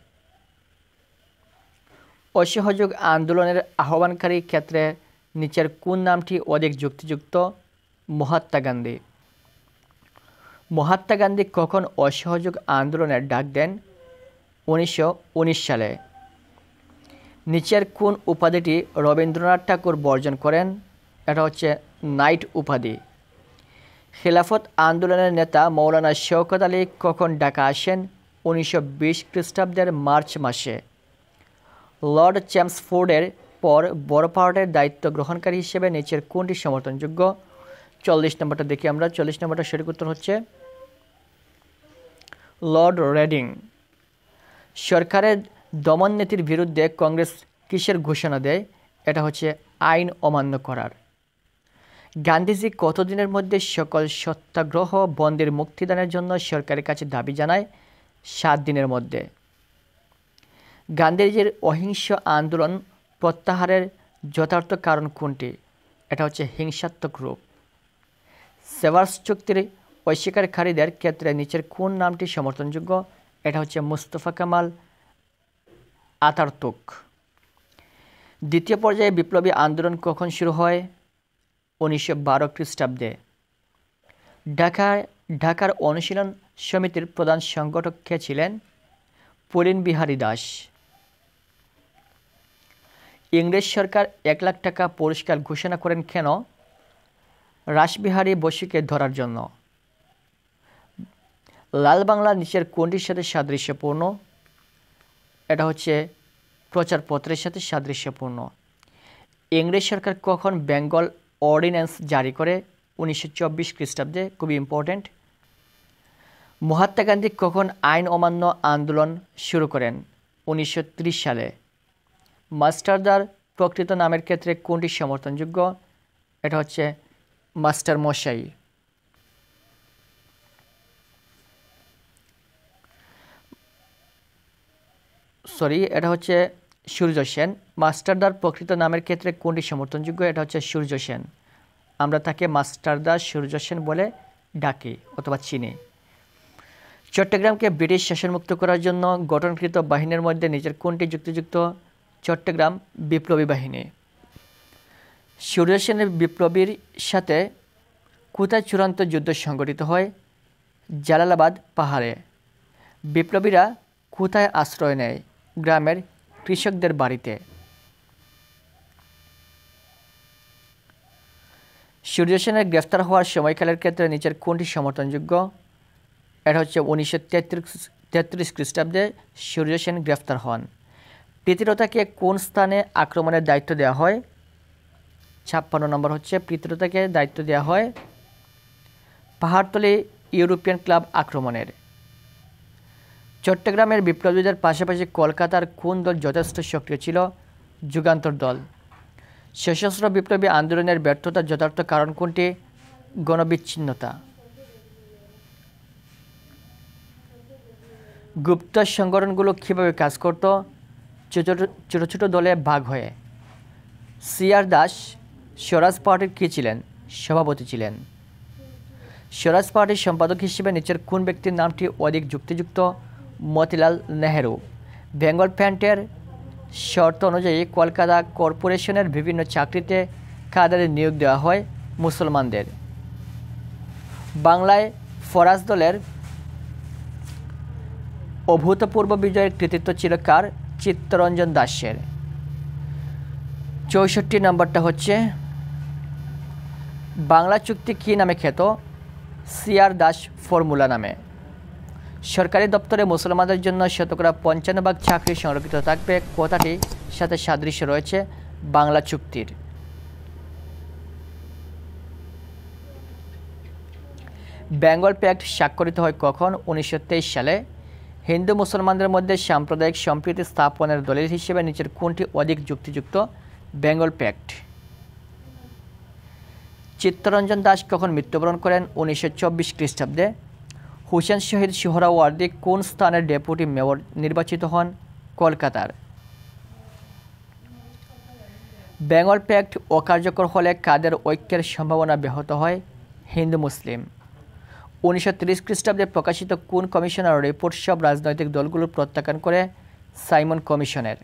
অসহযোগ আন্দোলনের আহ্বানকারী ক্ষেত্রে নিচের কোন নামটি অধিক যুক্তিযুক্ত? মহাত্মা গান্ধী। মহাত্মা গান্ধী কখন অসহযোগ আন্দোলনের ডাক দেন? 1919 সালে। নিচের কোন উপাধিটি রবীন্দ্রনাথ ঠাকুর বর্জন করেন? এটা হচ্ছে নাইট উপাধি। খেলাফত আন্দোলনের নেতা মৌলানা শওকত আলী কখন ঢাকা আসেন? 1920 খ্রিস্টাব্দের মার্চ মাসে। লর্ড চেমসফোর্ডের পর বড়পাহাড়ের দায়িত্ব গ্রহণকারী হিসেবে নিচের কোনটি সমর্থনযোগ্য? 40 নম্বরটা দেখি আমরা। 40 নম্বরটা সঠিক উত্তর হচ্ছে লর্ড রেডিং। সরকারের দমন নীতির বিরুদ্ধে কংগ্রেস কিসের ঘোষণা দেয়? এটা হচ্ছে আইন অমান্য করার। গান্ধীজি কতদিনের মধ্যে সকল সত্যাগ্রহ বন্দীর মুক্তিদানের জন্য সরকারের কাছে দাবি জানায়? 7 দিনের মধ্যে। গান্ধীজির অহিংস আন্দোলন প্রত্যাহারের যথার্থ কারণ কোনটি? এটা হচ্ছে হিংসাত্মক রূপ। সেভার্স চুক্তির অস্বীকারীদের ক্ষেত্রে নিচের কোন নামটি সমর্থনযোগ্য? এটা হচ্ছে মুস্তফা কামাল আতাতুর্ক। দ্বিতীয় পর্যায়ে বিপ্লবী আন্দোলন কখন শুরু হয়? 1912 খ্রিস্টাব্দে। ঢাকার অনুশীলন সমিতির প্রধান সংগঠক কে ছিলেন? পুলিন বিহারী দাস। ইংরেজ সরকার 1 লাখ টাকা পুরস্কার ঘোষণা করেন কেন? রাসবিহারী বসুকে ধরার জন্য। লাল বাংলা নিচের কোনটির সাথে সাদৃশ্যপূর্ণ? এটা হচ্ছে প্রচারপত্রের সাথে সাদৃশ্যপূর্ণ। ইংরেজ সরকার কখন বেঙ্গল অর্ডিন্যান্স জারি করে? 1924 খ্রিস্টাব্দে। খুবই ইম্পর্ট্যান্ট। মহাত্মা গান্ধী কখন আইন অমান্য আন্দোলন শুরু করেন? 1930 সালে। মাস্টারদার প্রকৃত নামের ক্ষেত্রে কোনটি সমর্থনযোগ্য? এটা হচ্ছে মাস্টার মশাই। এটা হচ্ছে সূর্য সেন। মাস্টারদার প্রকৃত নামের ক্ষেত্রে কোনটি সমর্থনযোগ্য? এটা হচ্ছে সূর্য সেন। আমরা তাকে মাস্টারদা সূর্য সেন বলে ডাকি অথবা চিনি। চট্টগ্রামকে ব্রিটিশ শাসনমুক্ত করার জন্য গঠনকৃত বাহিনীর মধ্যে নিচের কোনটি যুক্তিযুক্ত? চট্টগ্রাম বিপ্লবী বাহিনী। সূর্য সেনের বিপ্লবীর সাথে কোথায় চূড়ান্ত যুদ্ধ সংঘটিত হয়? জালালাবাদ পাহাড়ে। বিপ্লবীরা কোথায় আশ্রয় নেয়? গ্রামের কৃষকদের বাড়িতে। সূর্য সেনের গ্রেফতার হওয়ার সময়কালের ক্ষেত্রে নিচের কোনটি সমর্থনযোগ্য? এটা হচ্ছে 1933 খ্রিস্টাব্দে সূর্য সেন গ্রেফতার হন। প্রীতিলতাকে কোন স্থানে আক্রমণের দায়িত্ব দেওয়া হয়? 56 নম্বর হচ্ছে প্রীতিলতাকে দায়িত্ব দেওয়া হয় পাহাড়তলী ইউরোপিয়ান ক্লাব আক্রমণের। চট্টগ্রামের বিপ্লবীদের পাশাপাশি কলকাতার কোন দল যথেষ্ট সক্রিয় ছিল? যুগান্তর দল। সশস্ত্র বিপ্লবী আন্দোলনের ব্যর্থতার যথার্থ কারণ কোনটি? গণবিচ্ছিন্নতা। গুপ্ত সংগঠনগুলো কীভাবে কাজ করত? ছোট ছোট দলে ভাগ হয়ে। সিআর দাস স্বরাজ পার্টির কী ছিলেন? সভাপতি ছিলেন। স্বরাজ পার্টির সম্পাদক হিসেবে নিচের কোন ব্যক্তির নামটি অধিক যুক্তিযুক্ত? মতিলাল নেহেরু। বেঙ্গল প্যান্টের শর্ত অনুযায়ী কলকাতা কর্পোরেশনের বিভিন্ন চাকরিতে কাদের নিয়োগ দেওয়া হয়? মুসলমানদের। বাংলায় ফরাজ দলের অভূতপূর্ব বিজয়ের কৃতিত্ব ছিল কার? চিত্তরঞ্জন দাসের। 64 নম্বরটা হচ্ছে বাংলা চুক্তি কী নামে খ্যাত? সিআর দাস ফর্মুলা নামে। সরকারি দপ্তরে মুসলমানদের জন্য 55% চাকরি সংরক্ষিত থাকবে কথাটির সাথে সাদৃশ্য রয়েছে বাংলা চুক্তির। বেঙ্গল প্যাক্ট স্বাক্ষরিত হয় কখন? 1923 সালে। হিন্দু মুসলমানদের মধ্যে সাম্প্রদায়িক সম্প্রীতি স্থাপনের দলিল হিসেবে নিচের কোনটি অধিক যুক্তিযুক্ত? বেঙ্গল প্যাক্ট। চিত্তরঞ্জন দাস কখন মৃত্যুবরণ করেন? 1924 খ্রিস্টাব্দে। হুসেন শহীদ সোহরাওয়ার্দী কোন স্থানের ডেপুটি মেয়র নির্বাচিত হন? কলকাতার। বেঙ্গল প্যাক্ট অকার্যকর হলে কাদের ঐক্যের সম্ভাবনা ব্যাহত হয়? হিন্দু মুসলিম। 1930 খ্রিস্টাব্দে প্রকাশিত কোন কমিশনার রিপোর্ট সব রাজনৈতিক দলগুলোর প্রত্যাখ্যান করে? সাইমন কমিশনের।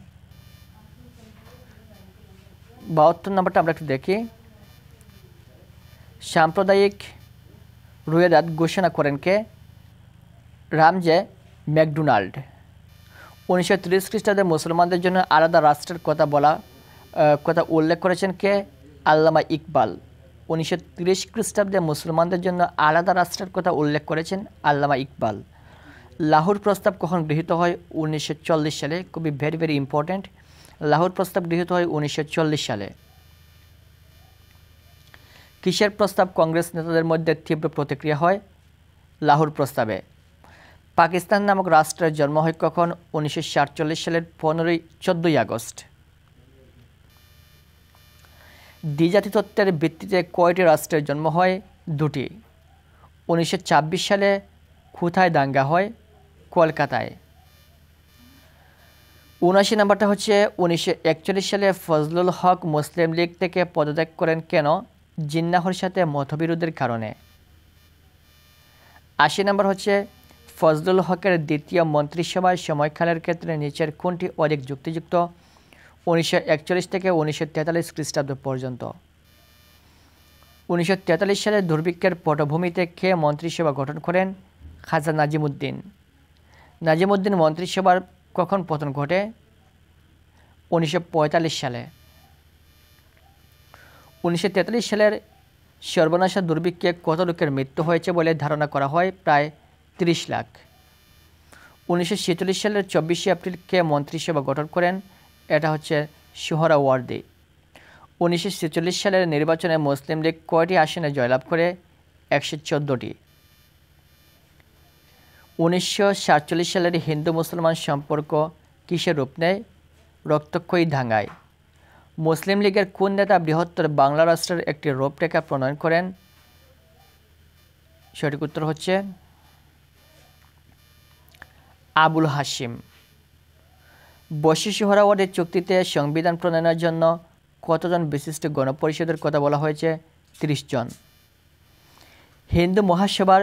72 নম্বরটা আমরা একটু দেখি। সাম্প্রদায়িক রুয়েদাদ ঘোষণা করেন কে? রামজে ম্যাকডোনাল্ড। 1930 খ্রিস্টাব্দে মুসলমানদের জন্য আলাদা রাষ্ট্রের কথা উল্লেখ করেছেন কে? আল্লামা ইকবাল। 1930 খ্রিস্টাব্দে মুসলমানদের জন্য আলাদা রাষ্ট্রের কথা উল্লেখ করেছেন আল্লামা ইকবাল। লাহোর প্রস্তাব কখন গৃহীত হয়? 1940 সালে। খুবই ভেরি ইম্পর্ট্যান্ট। লাহোর প্রস্তাব গৃহীত হয় 1940 সালে। কিসের প্রস্তাব কংগ্রেস নেতাদের মধ্যে তীব্র প্রতিক্রিয়া হয়? লাহোর প্রস্তাবে। পাকিস্তান নামক রাষ্ট্রের জন্ম হয় কখন? 1947 সালের 14ই আগস্ট। দ্বিজাতি তত্ত্বের ভিত্তিতে কয়টি রাষ্ট্রের জন্ম হয়? দুটি। 1926 সালে কোথায় দাঙ্গা হয়? কলকাতায়। 79 নম্বরটা হচ্ছে 1941 সালে ফজলুল হক মুসলিম লীগ থেকে পদত্যাগ করেন কেন? জিন্নাহর সাথে মতবিরোধের কারণে। 80 নম্বর হচ্ছে ফজলুল হকের দ্বিতীয় মন্ত্রিসভায় সময়কালের ক্ষেত্রে নিচের কোনটি অধিক যুক্তিযুক্ত? 1941 থেকে 1943 খ্রিস্টাব্দ পর্যন্ত। 1943 সালে দুর্ভিক্ষের পটভূমিতে কে মন্ত্রিসভা গঠন করেন? খাজা নাজিমুদ্দিন। নাজিমুদ্দিন মন্ত্রিসভার কখন পতন ঘটে? 1945 সালে। 1943 সালের সর্বনাশা দুর্ভিক্ষে কত লোকের মৃত্যু হয়েছে বলে ধারণা করা হয়? প্রায় 30 লাখ। 1946 সালের 24শে এপ্রিল কে মন্ত্রিসভা গঠন করেন? এটা হচ্ছে সোহরাওয়ার্দী। 1946 সালের নির্বাচনে মুসলিম লীগ কয়টি আসনে জয়লাভ করে? 114টি। 1947 সালের হিন্দু মুসলমান সম্পর্ক কিসের রূপ নেয়? রক্তক্ষয়ী দাঙ্গায়। মুসলিম লীগের কোন নেতা বৃহত্তর বাংলা রাষ্ট্রের একটি রূপরেখা প্রণয়ন করেন? সঠিক উত্তর হচ্ছে আবুল হাশিম। বশির সোহরাওয়ার্দী চুক্তিতে সংবিধান প্রণয়নের জন্য কতজন বিশিষ্ট গণপরিষদের কথা বলা হয়েছে? 30 জন। হিন্দু মহাসভার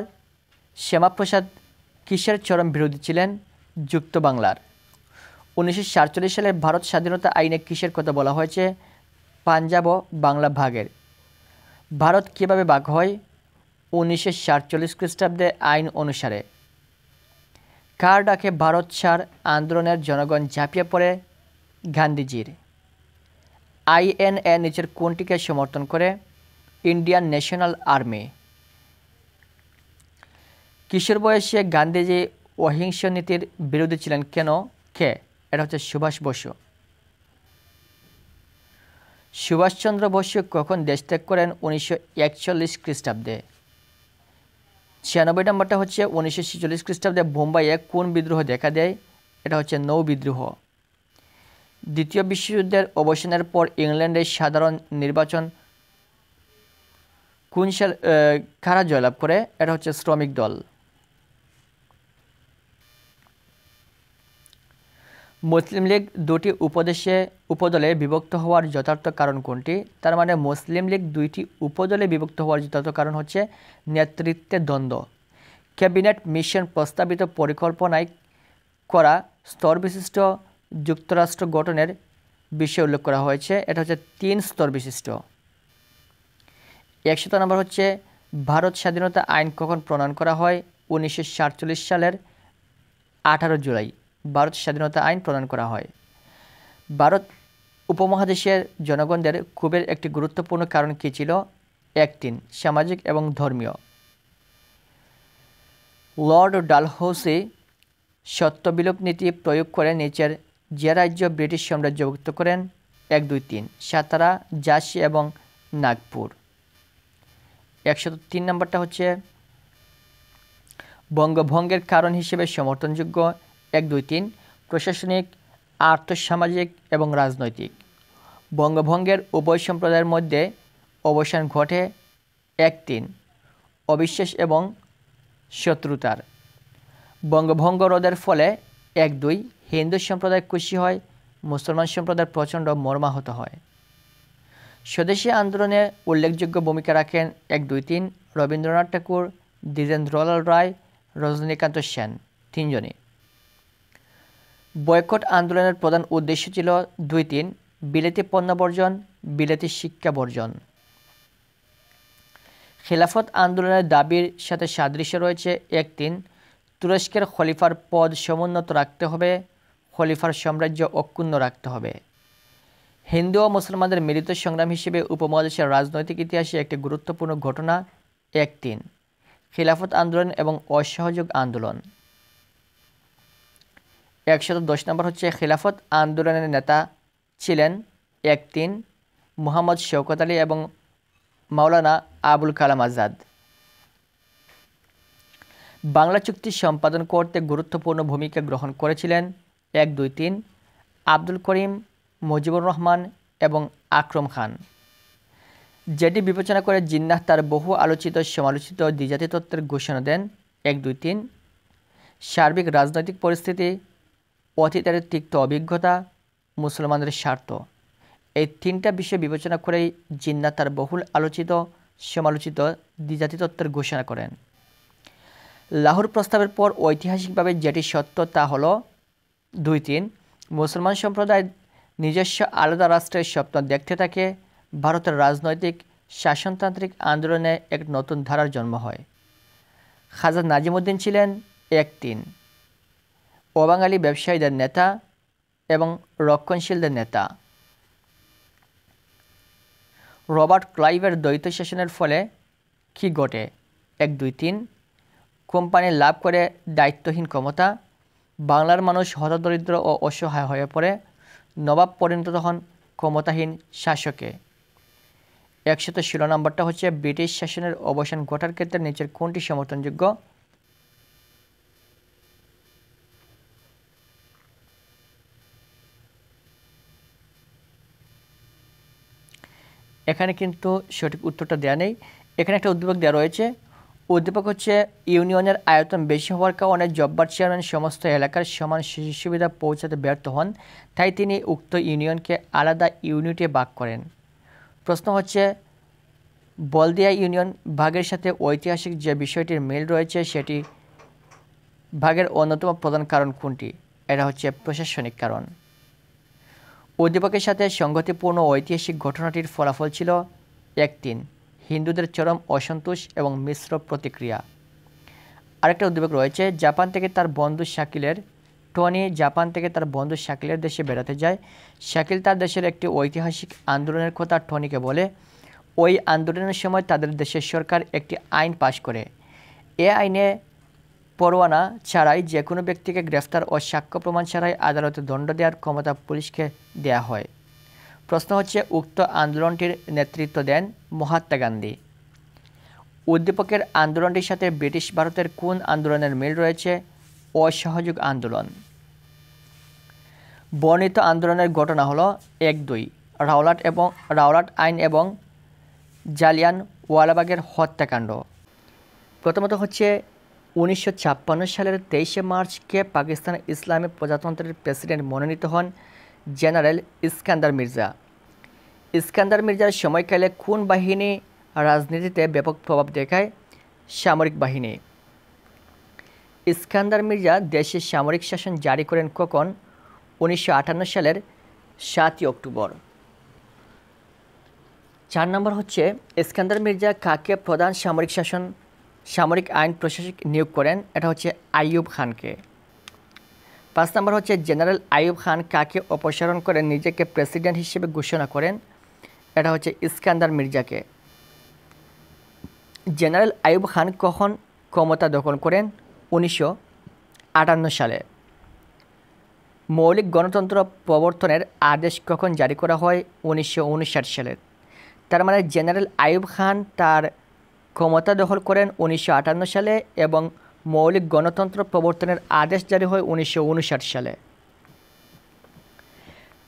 শ্যামাপ্রসাদ কিসের চরম বিরোধী ছিলেন? যুক্ত বাংলার। 1947 সালের ভারত স্বাধীনতা আইনে কিসের কথা বলা হয়েছে? পাঞ্জাব ও বাংলা ভাগের। ভারত কিভাবে ভাগ হয়? 1947 খ্রিস্টাব্দে আইন অনুসারে। কার ডাকে ভারত ছাড় আন্দোলনের জনগণ ঝাঁপিয়ে পড়ে? গান্ধীজির। INA নিচের কোনটিকে সমর্থন করে? Indian national army. কিশোর বয়সে গান্ধীজি অহিংস নীতির বিরোধী ছিলেন কেন? কে? এটা হচ্ছে সুভাষ বসু। সুভাষচন্দ্র বসু কখন দেশ ত্যাগ করেন? 1941 খ্রিস্টাব্দে। 96 নম্বরটা হচ্ছে 1946 খ্রিস্টাব্দে বোম্বাইয়ে কোন বিদ্রোহ দেখা দেয়? এটা হচ্ছে নৌ বিদ্রোহ। দ্বিতীয় বিশ্বযুদ্ধের অবসানের পর ইংল্যান্ডের সাধারণ নির্বাচন কোন সাল কারা জয়লাভ করে? এটা হচ্ছে শ্রমিক দল। মুসলিম লীগ দুটি উপদলে বিভক্ত হওয়ার যথার্থ কারণ কোনটি? তার মানে মুসলিম লীগ দুইটি উপদলে বিভক্ত হওয়ার যথার্থ কারণ হচ্ছে নেতৃত্বে দ্বন্দ্ব। ক্যাবিনেট মিশন প্রস্তাবিত পরিকল্পনায় করা স্তরবিশিষ্ট যুক্তরাষ্ট্র গঠনের বিষয়ে উল্লেখ করা হয়েছে। এটা হচ্ছে 3 স্তর বিশিষ্ট। 100 নম্বর হচ্ছে ভারত স্বাধীনতা আইন কখন প্রণয়ন করা হয়? 1947 সালের 18 জুলাই ভারত স্বাধীনতা আইন প্রণয়ন করা হয়। ভারত উপমহাদেশের জনগণদের ক্ষোভের একটি গুরুত্বপূর্ণ কারণ কী ছিল? একদিন সামাজিক এবং ধর্মীয়। লর্ড ডালহৌসি সত্যবিলোপ নীতি প্রয়োগ করে নিচের যে রাজ্য ব্রিটিশ সাম্রাজ্যভুক্ত করেন? 1, 2, 3 সাতারা, ঝাঁসি এবং নাগপুর। 103 নম্বরটা হচ্ছে বঙ্গভঙ্গের কারণ হিসেবে সমর্থনযোগ্য 1, 2, 3 প্রশাসনিক, আর্থসামাজিক এবং রাজনৈতিক। বঙ্গভঙ্গের উভয় সম্প্রদায়ের মধ্যে অবসান ঘটে 1, 3 অবিশ্বাস এবং শত্রুতার। বঙ্গভঙ্গ রোধের ফলে 1, 2 হিন্দু সম্প্রদায় খুশি হয়, মুসলমান সম্প্রদায় প্রচণ্ড মর্মাহত হয়। স্বদেশী আন্দোলনে উল্লেখযোগ্য ভূমিকা রাখেন 1, 2, 3 রবীন্দ্রনাথ ঠাকুর, দ্বিজেন্দ্রলাল রায়, রজনীকান্ত সেন, 3 জনই। বয়কট আন্দোলনের প্রধান উদ্দেশ্য ছিল 2, 3 বিলেতি পণ্য বর্জন, বিলেতি শিক্ষা বর্জন। খিলাফত আন্দোলনের দাবির সাথে সাদৃশ্য রয়েছে 1, 3 তুরস্কের খলিফার পদ সমুন্নত রাখতে হবে, খলিফার সাম্রাজ্য অক্ষুণ্ণ রাখতে হবে। হিন্দু ও মুসলমানদের মিলিত সংগ্রাম হিসেবে উপমহাদেশের রাজনৈতিক ইতিহাসে একটি গুরুত্বপূর্ণ ঘটনা 1, 3 খিলাফত আন্দোলন এবং অসহযোগ আন্দোলন। 110 নম্বর হচ্ছে খিলাফত আন্দোলনের নেতা ছিলেন 1-3 মোহাম্মদ শওকত আলী এবং মাওলানা আবুল কালাম আজাদ। বাংলা চুক্তি সম্পাদন করতে গুরুত্বপূর্ণ ভূমিকা গ্রহণ করেছিলেন 1-2-3 আব্দুল করিম, মুজিবুর রহমান এবং আকরম খান। যেটি বিবেচনা করে জিন্নাহ তার বহু আলোচিত সমালোচিত দ্বিজাতি তত্ত্বের ঘোষণা দেন 1-2-3 সার্বিক রাজনৈতিক পরিস্থিতি, অতীতের তিক্ত অভিজ্ঞতা, মুসলমানদের স্বার্থ, এই 3টা বিষয় বিবেচনা করেই জিন্নাহ তার বহুল আলোচিত সমালোচিত দ্বিজাতি তত্ত্বের ঘোষণা করেন। লাহোর প্রস্তাবের পর ঐতিহাসিকভাবে যেটি সত্য তা হলো 2-3 মুসলমান সম্প্রদায় নিজস্ব আলাদা রাষ্ট্রের স্বপ্ন দেখতে থাকে। ভারতের রাজনৈতিক শাসনতান্ত্রিক আন্দোলনে এক নতুন ধারার জন্ম হয়। খাজা নাজিমুদ্দিন ছিলেন 1-3 অবাঙালি ব্যবসায়ীদের নেতা এবং রক্ষণশীলদের নেতা। রবার্ট ক্লাইভের দ্বৈত শাসনের ফলে কি ঘটে? 1-2-3 কোম্পানি লাভ করে দায়িত্বহীন ক্ষমতা, বাংলার মানুষ হতদরিদ্র ও অসহায় হয়ে পড়ে, নবাব পরিণত হন ক্ষমতাহীন শাসকে। 116 নম্বরটা হচ্ছে ব্রিটিশ শাসনের অবসান ঘটার ক্ষেত্রে নিচের কোনটি সমর্থনযোগ্য? এখানে কিন্তু সঠিক উত্তরটা দেওয়া নেই। এখানে একটা উদ্দীপক দেওয়া রয়েছে। উদ্দীপক হচ্ছে ইউনিয়নের আয়তন বেশি হওয়ার কারণে জব্বার চেয়ারম্যান সমস্ত এলাকার সমান সুযোগ সুবিধা পৌঁছাতে ব্যর্থ হন, তাই তিনি উক্ত ইউনিয়নকে আলাদা ইউনিটে ভাগ করেন। প্রশ্ন হচ্ছে বলদিয়া ইউনিয়ন ভাগের সাথে ঐতিহাসিক যে বিষয়টির মিল রয়েছে সেটি ভাগের অন্যতম প্রধান কারণ কোনটি? এটা হচ্ছে প্রশাসনিক কারণ। উদ্দীপকের সাথে সংগতিপূর্ণ ঐতিহাসিক ঘটনাটির ফলাফল ছিল 1-3 হিন্দুদের চরম অসন্তোষ এবং মিশ্র প্রতিক্রিয়া। আরেকটা উদ্দীপক রয়েছে জাপান থেকে তার বন্ধু শাকিলের দেশে বেড়াতে যায়। শাকিল তার দেশের একটি ঐতিহাসিক আন্দোলনের কথা টনিকে বলে। ওই আন্দোলনের সময় তাদের দেশের সরকার একটি আইন পাশ করে। এ আইনে পরোয়ানা ছাড়াই যে কোনো ব্যক্তিকে গ্রেফতার ও সাক্ষ্য প্রমাণ ছাড়াই আদালতে দণ্ড দেওয়ার ক্ষমতা পুলিশকে দেয়া হয়। প্রশ্ন হচ্ছে উক্ত আন্দোলনটির নেতৃত্ব দেন মহাত্মা গান্ধী। উদ্দীপকের আন্দোলনটির সাথে ব্রিটিশ ভারতের কোন আন্দোলনের মিল রয়েছে? অসহযোগ আন্দোলন। বর্ণিত আন্দোলনের ঘটনা হলো 1-2 রাওলাট আইন এবং জালিয়ানওয়ালাবাগের হত্যাকাণ্ড। প্রথমত হচ্ছে 1956 সালের 23শে মার্চ কে পাকিস্তান ইসলামী প্রজাতন্ত্রের প্রেসিডেন্ট মনোনীত হন? জেনারেল ইস্কান্দার মির্জা। ইস্কান্দার মির্জার সময়কালে কোন বাহিনী রাজনীতিতে ব্যাপক প্রভাব দেখায়? সামরিক বাহিনী। ইস্কান্দার মির্জা দেশে সামরিক শাসন জারি করেন কখন? 1958 সালের 7 অক্টোবর। 4 নম্বর হচ্ছে ইস্কান্দার মির্জা কাকে প্রধান সামরিক আইন প্রশাসক নিয়োগ করেন? এটা হচ্ছে আইয়ুব খানকে। 5 নম্বর হচ্ছে জেনারেল আইয়ুব খান কাকে অপসারণ করে নিজেকে প্রেসিডেন্ট হিসেবে ঘোষণা করেন? এটা হচ্ছে ইস্কান্দার মির্জাকে। জেনারেল আইয়ুব খান কখন ক্ষমতা দখল করেন? 1958 সালে। মৌলিক গণতন্ত্র প্রবর্তনের আদেশ কখন জারি করা হয়? 1959 সালে। তার মানে জেনারেল আইয়ুব খান তার ক্ষমতা দখল করেন 1958 সালে এবং মৌলিক গণতন্ত্র প্রবর্তনের আদেশ জারি হয় 1959 সালে।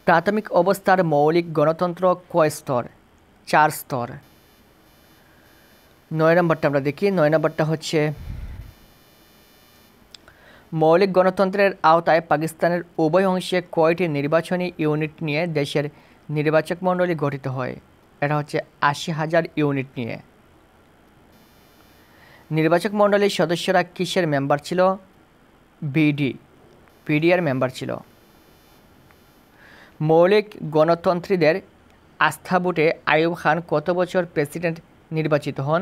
প্রাথমিক অবস্থার মৌলিক গণতন্ত্র কয় স্তর? 4 স্তর। 9 নম্বরটা আমরা দেখি। 9 নম্বরটা হচ্ছে মৌলিক গণতন্ত্রের আওতায় পাকিস্তানের উভয় অংশে কয়টি নির্বাচনী ইউনিট নিয়ে দেশের নির্বাচক মণ্ডলী গঠিত হয়? এটা হচ্ছে 80,000 ইউনিট নিয়ে। নির্বাচক মণ্ডলীর সদস্যরা কিসের মেম্বার ছিল? বিডিআর মেম্বার ছিল। মৌলিক গণতন্ত্রীদের আস্থা ভোটে আইয়ুব খান কত বছর প্রেসিডেন্ট নির্বাচিত হন?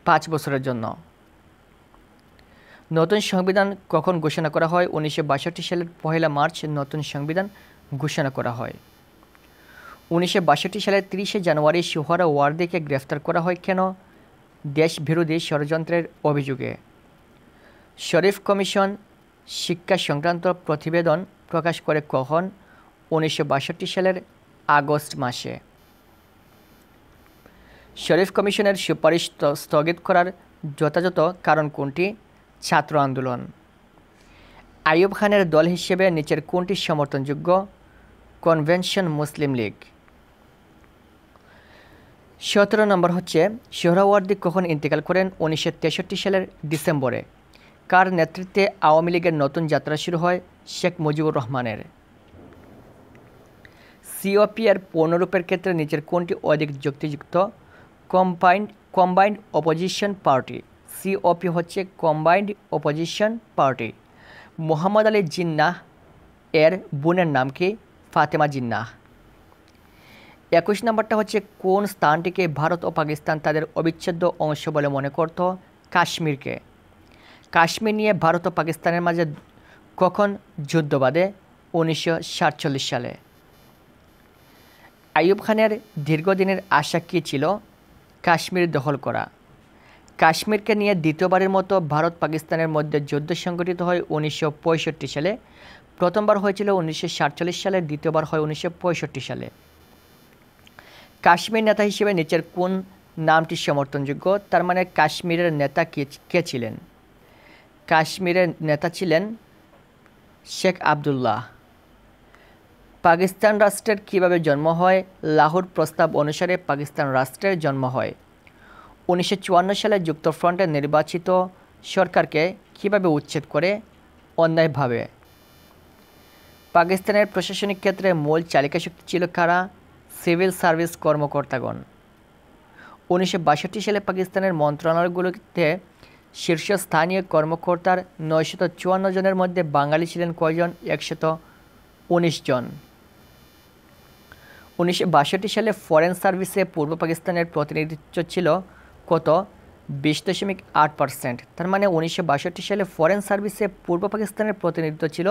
5 বছরের জন্য। নতুন সংবিধান কখন ঘোষণা করা হয়? 1962 সালের 1 মার্চ নতুন সংবিধান ঘোষণা করা হয়। 1962 সালের 30 জানুয়ারি সোহরাওয়ার্দীকে গ্রেফতার করা হয় কেন? দেশ বিরোধী ষড়যন্ত্রের অভিযোগে। শরীফ কমিশন শিক্ষা সংক্রান্ত প্রতিবেদন প্রকাশ করে কখন? 1962 সালের আগস্ট মাসে। শরীফ কমিশনের সুপারিশ স্থগিত করার যথাযথ কারণ কোনটি? ছাত্র আন্দোলন। আইয়ুব খানের দল হিসেবে নিচের কোনটি সমর্থনযোগ্য? কনভেনশন মুসলিম লীগ। 17 নম্বর হচ্ছে সোহরাওয়ার্দী কখন ইন্তেকাল করেন? 1963 সালের ডিসেম্বরে। কার নেতৃত্বে আওয়ামী লীগের নতুন যাত্রা শুরু হয়? শেখ মুজিবুর রহমানের। সিওপি এর পূর্ণরূপের ক্ষেত্রে নিচের কোনটি অধিক যুক্তিযুক্ত? Combined opposition party. সিওপি হচ্ছে combined opposition party. Mohammad Ali Jinnah এর বোনের নাম কি? ফাতেমা জিন্নাহ। 21 নম্বরটা হচ্ছে কোন স্থানটিকে ভারত ও পাকিস্তান তাদের অবিচ্ছেদ্য অংশ বলে মনে করত? কাশ্মীরকে। কাশ্মীর নিয়ে ভারত ও পাকিস্তানের মাঝে কখন যুদ্ধ বাধে? 1947 সালে। আইয়ুব খানের দীর্ঘদিনের আশা কী ছিল? কাশ্মীর দখল করা। কাশ্মীরকে নিয়ে দ্বিতীয়বারের মতো ভারত পাকিস্তানের মধ্যে যুদ্ধ সংঘটিত হয় 1965 সালে। প্রথমবার হয়েছিল 1947 সালে, দ্বিতীয়বার হয় 1965 সালে। কাশ্মীর নেতা হিসেবে নিচের কোন নামটি সমর্থনযোগ্য? তার মানে কাশ্মীরের নেতা কে ছিলেন? কাশ্মীরের নেতা ছিলেন শেখ আবদুল্লাহ। পাকিস্তান রাষ্ট্রের কীভাবে জন্ম হয়? লাহোর প্রস্তাব অনুসারে পাকিস্তান রাষ্ট্রের জন্ম হয়। 1954 সালে যুক্তফ্রন্টের নির্বাচিত সরকারকে কীভাবে উচ্ছেদ করে? অন্যায়ভাবে। পাকিস্তানের প্রশাসনিক ক্ষেত্রে মূল চালিকা শক্তি ছিল কারা? Civil service কর্মকর্তাগণ। 1962 সালে পাকিস্তানের মন্ত্রণালয়গুলোতে শীর্ষস্থানীয় কর্মকর্তার 954 জনের মধ্যে বাঙালি ছিলেন কয়জন? 119 জন। 1962 সালে ফরেন সার্ভিসে পূর্ব পাকিস্তানের প্রতিনিধিত্ব ছিল কত? 20.8%। তার মানে 1962 সালে ফরেন সার্ভিসে পূর্ব পাকিস্তানের প্রতিনিধিত্ব ছিল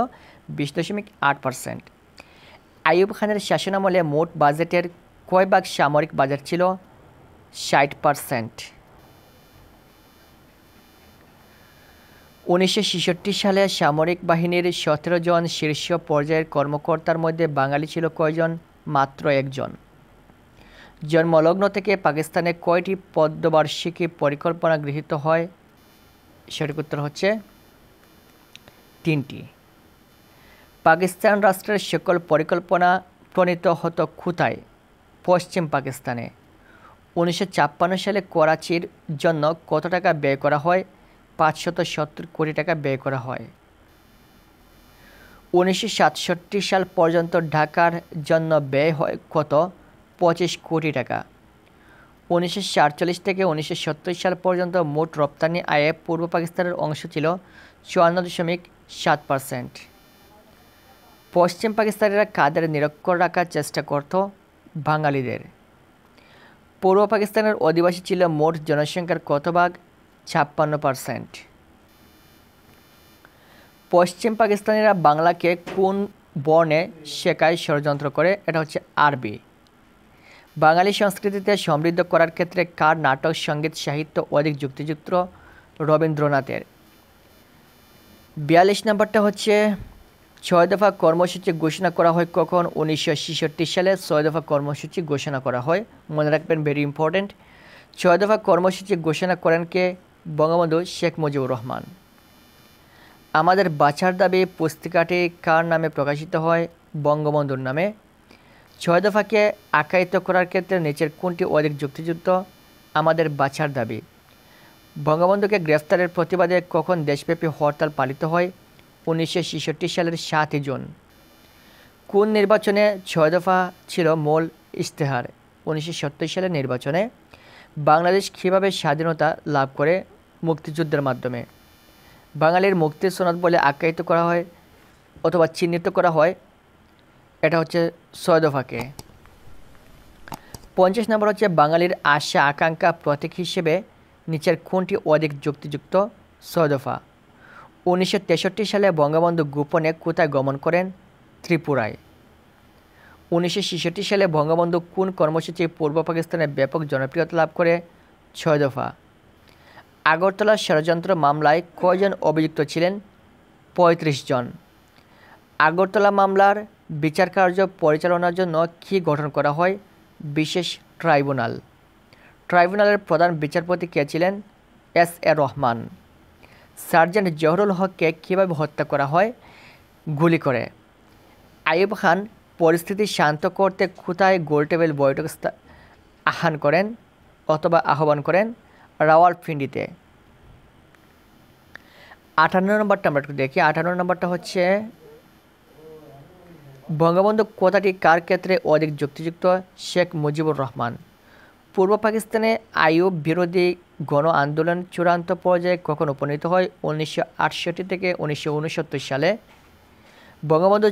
20.8%। আইয়ুব খানের শাসনামলে মোট বাজেটের কয় ভাগ সামরিক বাজেট ছিল? 60%। 1966 সালে সামরিক বাহিনীর 17 জন শীর্ষ পর্যায়ের কর্মকর্তার মধ্যে বাঙালি ছিল কয়জন? মাত্র একজন। জন্মলগ্ন থেকে পাকিস্তানে কয়টি পদ্মবার্ষিকী পরিকল্পনা গৃহীত হয়? সঠিক উত্তর হচ্ছে 3টি। পাকিস্তান রাষ্ট্রের সকল পরিকল্পনা প্রণীত হতো কোথায়? পশ্চিম পাকিস্তানে। 1956 সালে করাচির জন্য কত টাকা ব্যয় করা হয়? 570 কোটি টাকা ব্যয় করা হয়। 1967 সাল পর্যন্ত ঢাকার জন্য ব্যয় হয় কত? 25 কোটি টাকা। 1947 থেকে 1970 সাল পর্যন্ত মোট রপ্তানি আয়ে পূর্ব পাকিস্তানের অংশ ছিল 54.7%। পশ্চিম পাকিস্তানিরা কাদের নিরক্ষর রাখার চেষ্টা করত? বাঙালিদের। পূর্ব পাকিস্তানের অধিবাসী ছিল মোট জনসংখ্যার কত ভাগ? 56%। পশ্চিম পাকিস্তানিরা বাংলাকে কোন বর্ণে শেখায় ষড়যন্ত্র করে? এটা হচ্ছে আরবি। বাঙালি সংস্কৃতিতে সমৃদ্ধ করার ক্ষেত্রে কার নাটক, সঙ্গীত, সাহিত্য অধিক যুক্তিযুক্ত? রবীন্দ্রনাথের। 42 নম্বরটা হচ্ছে 6 দফা কর্মসূচি ঘোষণা করা হয় কখন? 1966 সালে 6 দফা কর্মসূচি ঘোষণা করা হয়। মনে রাখবেন, ভেরি ইম্পর্টেন্ট। 6 দফা কর্মসূচি ঘোষণা করেন কে? বঙ্গবন্ধু শেখ মুজিবুর রহমান। আমাদের বাঁচার দাবি পুস্তিকাটি কার নামে প্রকাশিত হয়? বঙ্গবন্ধুর নামে। 6 দফাকে আখ্যায়িত করার ক্ষেত্রে নিচের কোনটি অধিক যুক্তিযুক্ত? আমাদের বাঁচার দাবি। বঙ্গবন্ধুকে গ্রেফতারের প্রতিবাদে কখন দেশব্যাপী হরতাল পালিত হয়? 1966 সালের 7 জুন। কোন নির্বাচনে 6 দফা ছিল মূল ইশতেহার? 1970 সালের নির্বাচনে। বাংলাদেশ কীভাবে স্বাধীনতা লাভ করে? মুক্তিযুদ্ধের মাধ্যমে। বাঙালির মুক্তির সনদ বলে আখ্যায়িত করা হয় অথবা চিহ্নিত করা হয়, এটা হচ্ছে 6 দফাকে। 50 নম্বর হচ্ছে বাঙালির আশা আকাঙ্ক্ষা প্রতীক হিসেবে নিচের কোনটি অধিক যুক্তিযুক্ত? 6 দফা। 1963 সালে বঙ্গবন্ধু গোপনে কোথায় গমন করেন? ত্রিপুরায়। 1966 সালে বঙ্গবন্ধু কোন কর্মসূচি পূর্ব পাকিস্তানে ব্যাপক জনপ্রিয়তা লাভ করে? 6 দফা। আগরতলা ষড়যন্ত্র মামলায় কয়জন অভিযুক্ত ছিলেন? 35 জন। আগরতলা মামলার বিচার কার্য পরিচালনার জন্য কী গঠন করা হয়? বিশেষ ট্রাইব্যুনাল। ট্রাইব্যুনালের প্রধান বিচারপতি কে ছিলেন? এস.এ. রহমান। সার্জেন্ট জহুরুল হককে কীভাবে হত্যা করা হয়? গুলি করে। আইয়ুব খান পরিস্থিতি শান্ত করতে কোথায় গোলটেবিল বৈঠক আহ্বান করেন? রাওয়ালপিন্ডিতে। 58 নম্বরটা আমরা একটু দেখি। 58 নম্বরটা হচ্ছে বঙ্গবন্ধু কথাটি কার ক্ষেত্রে অধিক যুক্তিযুক্ত? শেখ মুজিবুর রহমান। পূর্ব পাকিস্তানে আইয়ুব বিরোধী গণ আন্দোলন চূড়ান্ত পর্যায়ে কখন উপনীত হয়? 1968 থেকে 1969 সালে। বঙ্গবন্ধু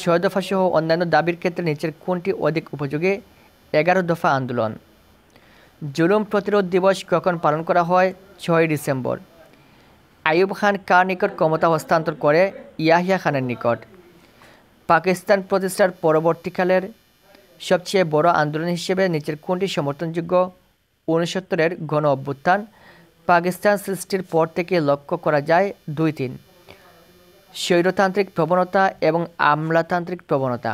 ছয় দফা সহ অন্যান্য দাবির ক্ষেত্রে নিচের কোনটি অধিক উপযোগী? 11 দফা আন্দোলন। জুলুম প্রতিরোধ দিবস কখন পালন করা হয়? 6 ডিসেম্বর। আইয়ুব খান কার নিকট ক্ষমতা হস্তান্তর করে? ইয়াহিয়া খানের নিকট। পাকিস্তান প্রতিষ্ঠার পরবর্তীকালের সবচেয়ে বড় আন্দোলন হিসেবে নিচের কোনটি সমর্থনযোগ্য? 69-এর গণ অভ্যুত্থান। পাকিস্তান সৃষ্টির পর থেকে লক্ষ্য করা যায় 2-3 স্বৈরতান্ত্রিক প্রবণতা এবং আমলাতান্ত্রিক প্রবণতা।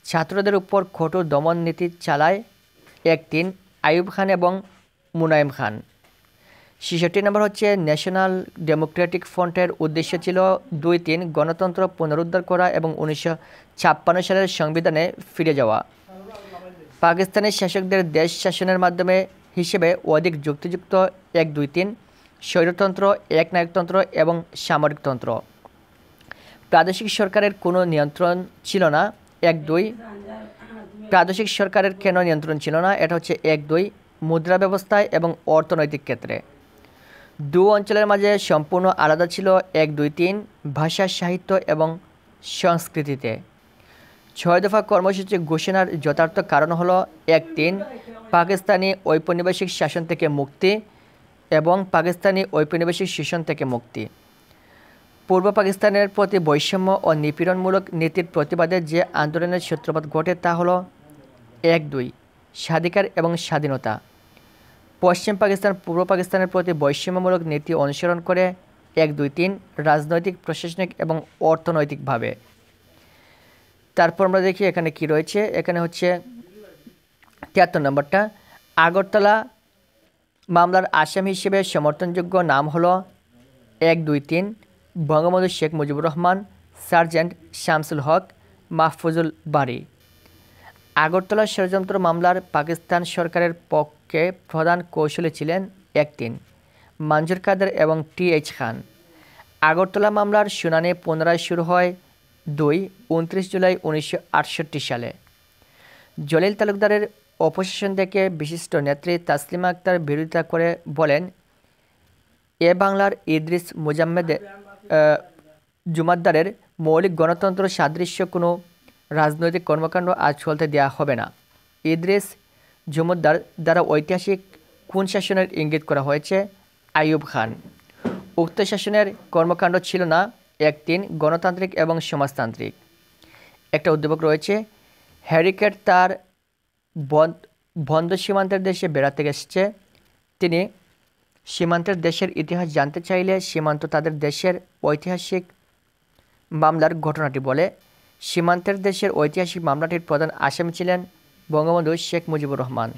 ছাত্রদের উপর কঠোর দমন নীতি চালায় 1-3 আইয়ুব খান এবং মুনায়েম খান। 66 নম্বর হচ্ছে ন্যাশনাল ডেমোক্রেটিক ফ্রন্টের উদ্দেশ্য ছিল 2-3 গণতন্ত্র পুনরুদ্ধার করা এবং 1956 সালের সংবিধানে ফিরে যাওয়া। পাকিস্তানের শাসকদের দেশ শাসনের মাধ্যমে হিসেবে অধিক যুক্তিযুক্ত 1-2-3 স্বৈরতন্ত্র, একনায়কতন্ত্র এবং সামরিকতন্ত্র। প্রাদেশিক সরকারের কোনো নিয়ন্ত্রণ ছিল না 1-2 প্রাদেশিক সরকারের কেন নিয়ন্ত্রণ ছিল না? এটা হচ্ছে 1-2 মুদ্রা ব্যবস্থায় এবং অর্থনৈতিক ক্ষেত্রে। দু অঞ্চলের মাঝে সম্পূর্ণ আলাদা ছিল 1-2-3 ভাষা, সাহিত্য এবং সংস্কৃতিতে। 6 দফা কর্মসূচি ঘোষণার যথার্থ কারণ হলো 1-3 পাকিস্তানি ঔপনিবেশিক শাসন থেকে মুক্তি এবং পাকিস্তানি ঔপনিবেশিক শাসন থেকে মুক্তি। পূর্ব পাকিস্তানের প্রতি বৈষম্য ও নিপীড়নমূলক নীতির প্রতিবাদে যে আন্দোলনের সূত্রপাত ঘটে তা হলো 1-2 স্বাধিকার এবং স্বাধীনতা। পশ্চিম পাকিস্তান পূর্ব পাকিস্তানের প্রতি বৈষম্যমূলক নীতি অনুসরণ করে 1-2-3 রাজনৈতিক, প্রশাসনিক এবং অর্থনৈতিকভাবে। তারপর আমরা দেখি এখানে কি রয়েছে। এখানে হচ্ছে 73 নম্বরটা আগরতলা মামলার আসামি হিসেবে সমর্থনযোগ্য নাম হলো 1-2-3 বঙ্গবন্ধু শেখ মুজিবুর রহমান, সার্জেন্ট শামসুল হক, মাহফুজুল বারী। আগরতলা ষড়যন্ত্র মামলার পাকিস্তান সরকারের পক্ষে প্রধান কৌশলী ছিলেন 1-3 মঞ্জুর কাদের এবং টি.এইচ. খান। আগরতলা মামলার শুনানি পুনরায় শুরু হয় 29 জুলাই 1968 সালে। জলিল তালুকদারের অপসারণ থেকে বিশিষ্ট নেত্রী তাসলিমা আক্তার বিরোধিতা করে বলেন, এ বাংলার ইদ্রিস জুমাদ্দারের মৌলিক গণতন্ত্র সাদৃশ্য কোনো রাজনৈতিক কর্মকাণ্ড আজ চলতে দেওয়া হবে না। ইদ্রিস জুমুদ্দার দ্বারা ঐতিহাসিক কোন শাসনের ইঙ্গিত করা হয়েছে? আইয়ুব খান। উক্ত শাসনের কর্মকাণ্ড ছিল না 1-3 গণতান্ত্রিক এবং সমাজতান্ত্রিক। একটা উদ্দীপক রয়েছে, হ্যারিকেট তার বন্ধ সীমান্তের দেশে বেড়াতে এসেছে। তিনি সীমান্তের দেশের ইতিহাস জানতে চাইলে সীমান্ত তাদের দেশের ঐতিহাসিক মামলার ঘটনাটি বলে। সীমান্তের দেশের ঐতিহাসিক মামলাটির প্রধান আসামি ছিলেন বঙ্গবন্ধু শেখ মুজিবুর রহমান।